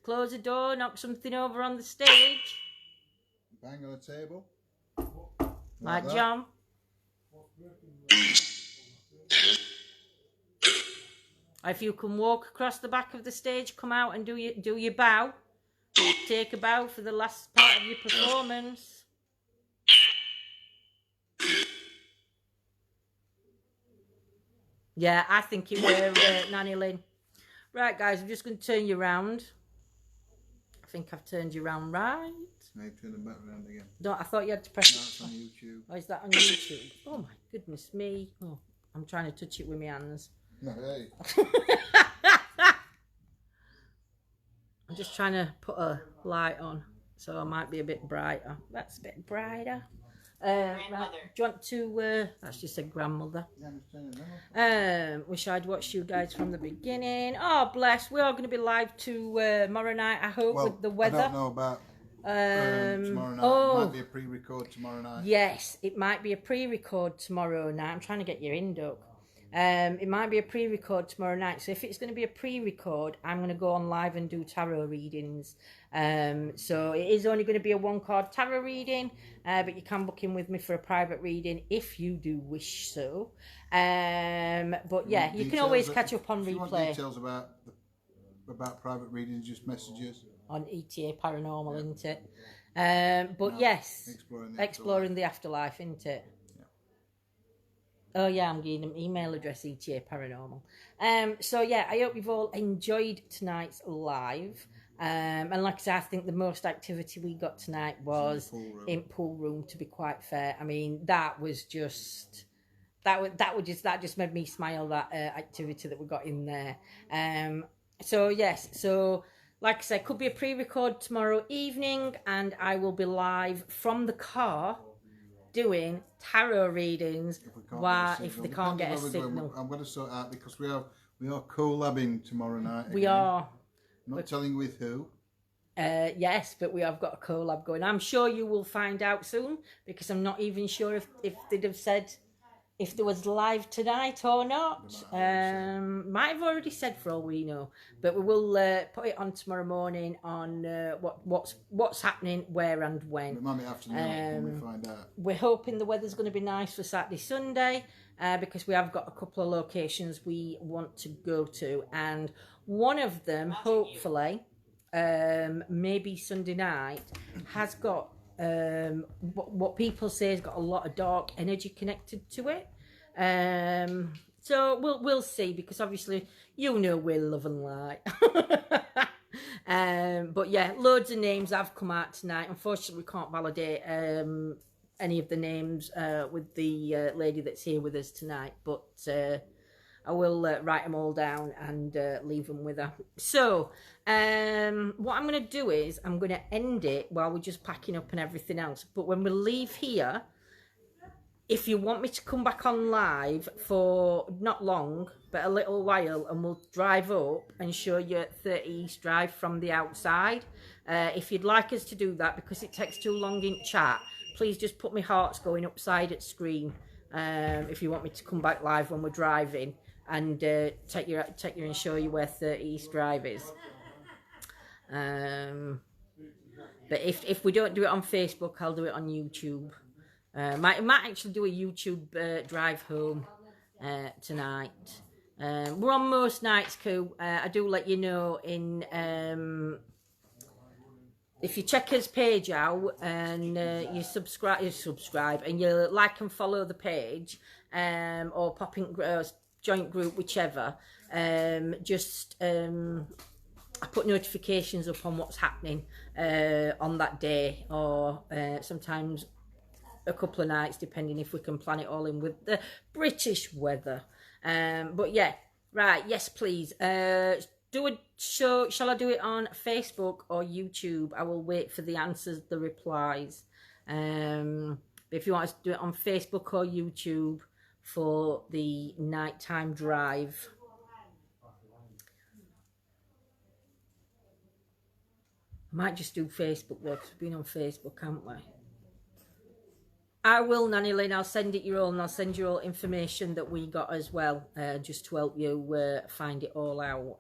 Speaker 1: Close the door, knock something over on the stage.
Speaker 2: Bang on the table.
Speaker 1: Like John. If you can walk across the back of the stage, come out and do your bow. Take a bow for the last part of your performance. Yeah, I think it were Nanny Lynn. Right, guys, I'm just going to turn you around. I think I've turned you around right.
Speaker 2: Maybe turn them back around again.
Speaker 1: No, I thought you had to press it.
Speaker 2: That's on YouTube.
Speaker 1: Oh, is that on YouTube? Oh, my goodness me. Oh, I'm trying to touch it with my hands.
Speaker 2: No, hey.
Speaker 1: I'm just trying to put a light on, so I might be a bit brighter. That's a bit brighter. Right. Do you want to, that's just a grandmother. Wish I'd watched you guys from the beginning. Oh, bless. We are going to be live tomorrow night, I hope, with the weather.
Speaker 2: I don't know about tomorrow night.
Speaker 1: Oh,
Speaker 2: it might be a pre-record tomorrow night.
Speaker 1: Yes, it might be a pre-record tomorrow night. I'm trying to get your Duck. It might be a pre-record tomorrow night. So if it's going to be a pre-record, I'm going to go on live and do tarot readings. So it is only going to be a one-card tarot reading, but you can book in with me for a private reading if you do wish so. But yeah, you can always catch up on replay.
Speaker 2: If you want details about private readings, just message us.
Speaker 1: On ETA Paranormal, isn't it? But yes, exploring the afterlife, isn't it? Oh yeah, I'm giving them email address ETA Paranormal. So yeah, I hope you've all enjoyed tonight's live. And like I said, I think the most activity we got tonight was in pool room. To be quite fair, I mean that just made me smile. That activity that we got in there. So yes, so like I said, could be a pre-record tomorrow evening, and I will be live from the car doing tarot readings if they can't get a signal.
Speaker 2: I'm going to sort out because we are collabing tomorrow night.
Speaker 1: We are.
Speaker 2: Not telling with who.
Speaker 1: Yes, but we have got a collab going. I'm sure you will find out soon because I'm not even sure if they'd have said if there was live tonight or not. Might have already said for all we know, but we will put it on tomorrow morning on what's happening, where and when.
Speaker 2: It might be afternoon when we find out.
Speaker 1: We're hoping the weather's going to be nice for Saturday, Sunday, because we have got a couple of locations we want to go to, and one of them, hopefully, maybe Sunday night, has got what people say has got a lot of dark energy connected to it. So we'll see, because obviously we're love and light. But yeah, loads of names have come out tonight. Unfortunately, we can't validate any of the names with the lady that's here with us tonight, but I will write them all down and leave them with her. So what I'm going to do is I'm going to end it while we're just packing up and everything else. But when we leave here, if you want me to come back on live for not long, but a little while, and we'll drive up and show you 30 East Drive from the outside. If you'd like us to do that, because it takes too long in chat, please just put my hearts going upside at screen. If you want me to come back live when we're driving and take you and show you where 30 East Drive is. But if we don't do it on Facebook, I'll do it on YouTube. Might actually do a YouTube drive home tonight. We're on most nights, cool. I do let you know in if you check his page out and you subscribe and you like and follow the page, or pop in joint group, whichever. I put notifications up on what's happening on that day, or sometimes a couple of nights, depending if we can plan it all in with the British weather. But yeah, Right, yes, please. Do a show. Shall I do it on Facebook or YouTube? I will wait for the answers, the replies. If you want us to do it on Facebook or YouTube for the nighttime drive. Might just do Facebook though, because we've been on Facebook, haven't we? I will, Nanny Lynn. I'll send it your all, and I'll send you all information that we got as well, just to help you find it all out.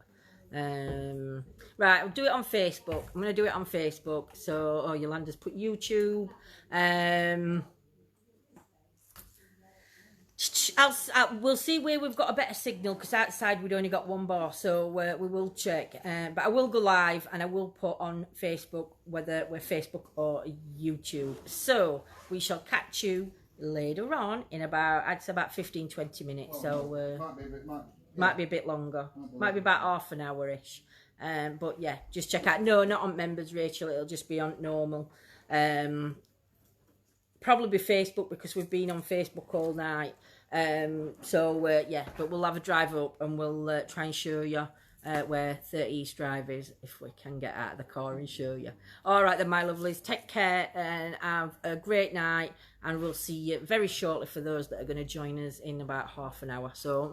Speaker 1: Right, I'll do it on Facebook. I'm going to do it on Facebook. So, Yolanda's put YouTube. We'll see where we've got a better signal, because outside we'd only got one bar, so we will check. But I will go live, and I will put on Facebook, whether we're Facebook or YouTube. So we shall catch you later on in about 15-20 minutes. So might be a bit longer, might be about half an hour-ish. But yeah, just check out. No, not on members, Rachel. It'll just be on normal. Probably be Facebook, because we've been on Facebook all night. Yeah, but we'll have a drive up, and we'll try and show you where 30 East Drive is, if we can get out of the car and show you. All right then, my lovelies, take care and have a great night, and we'll see you very shortly for those that are going to join us in about half an hour. So,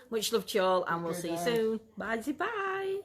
Speaker 1: much love to you all, and we'll see you soon. Bye.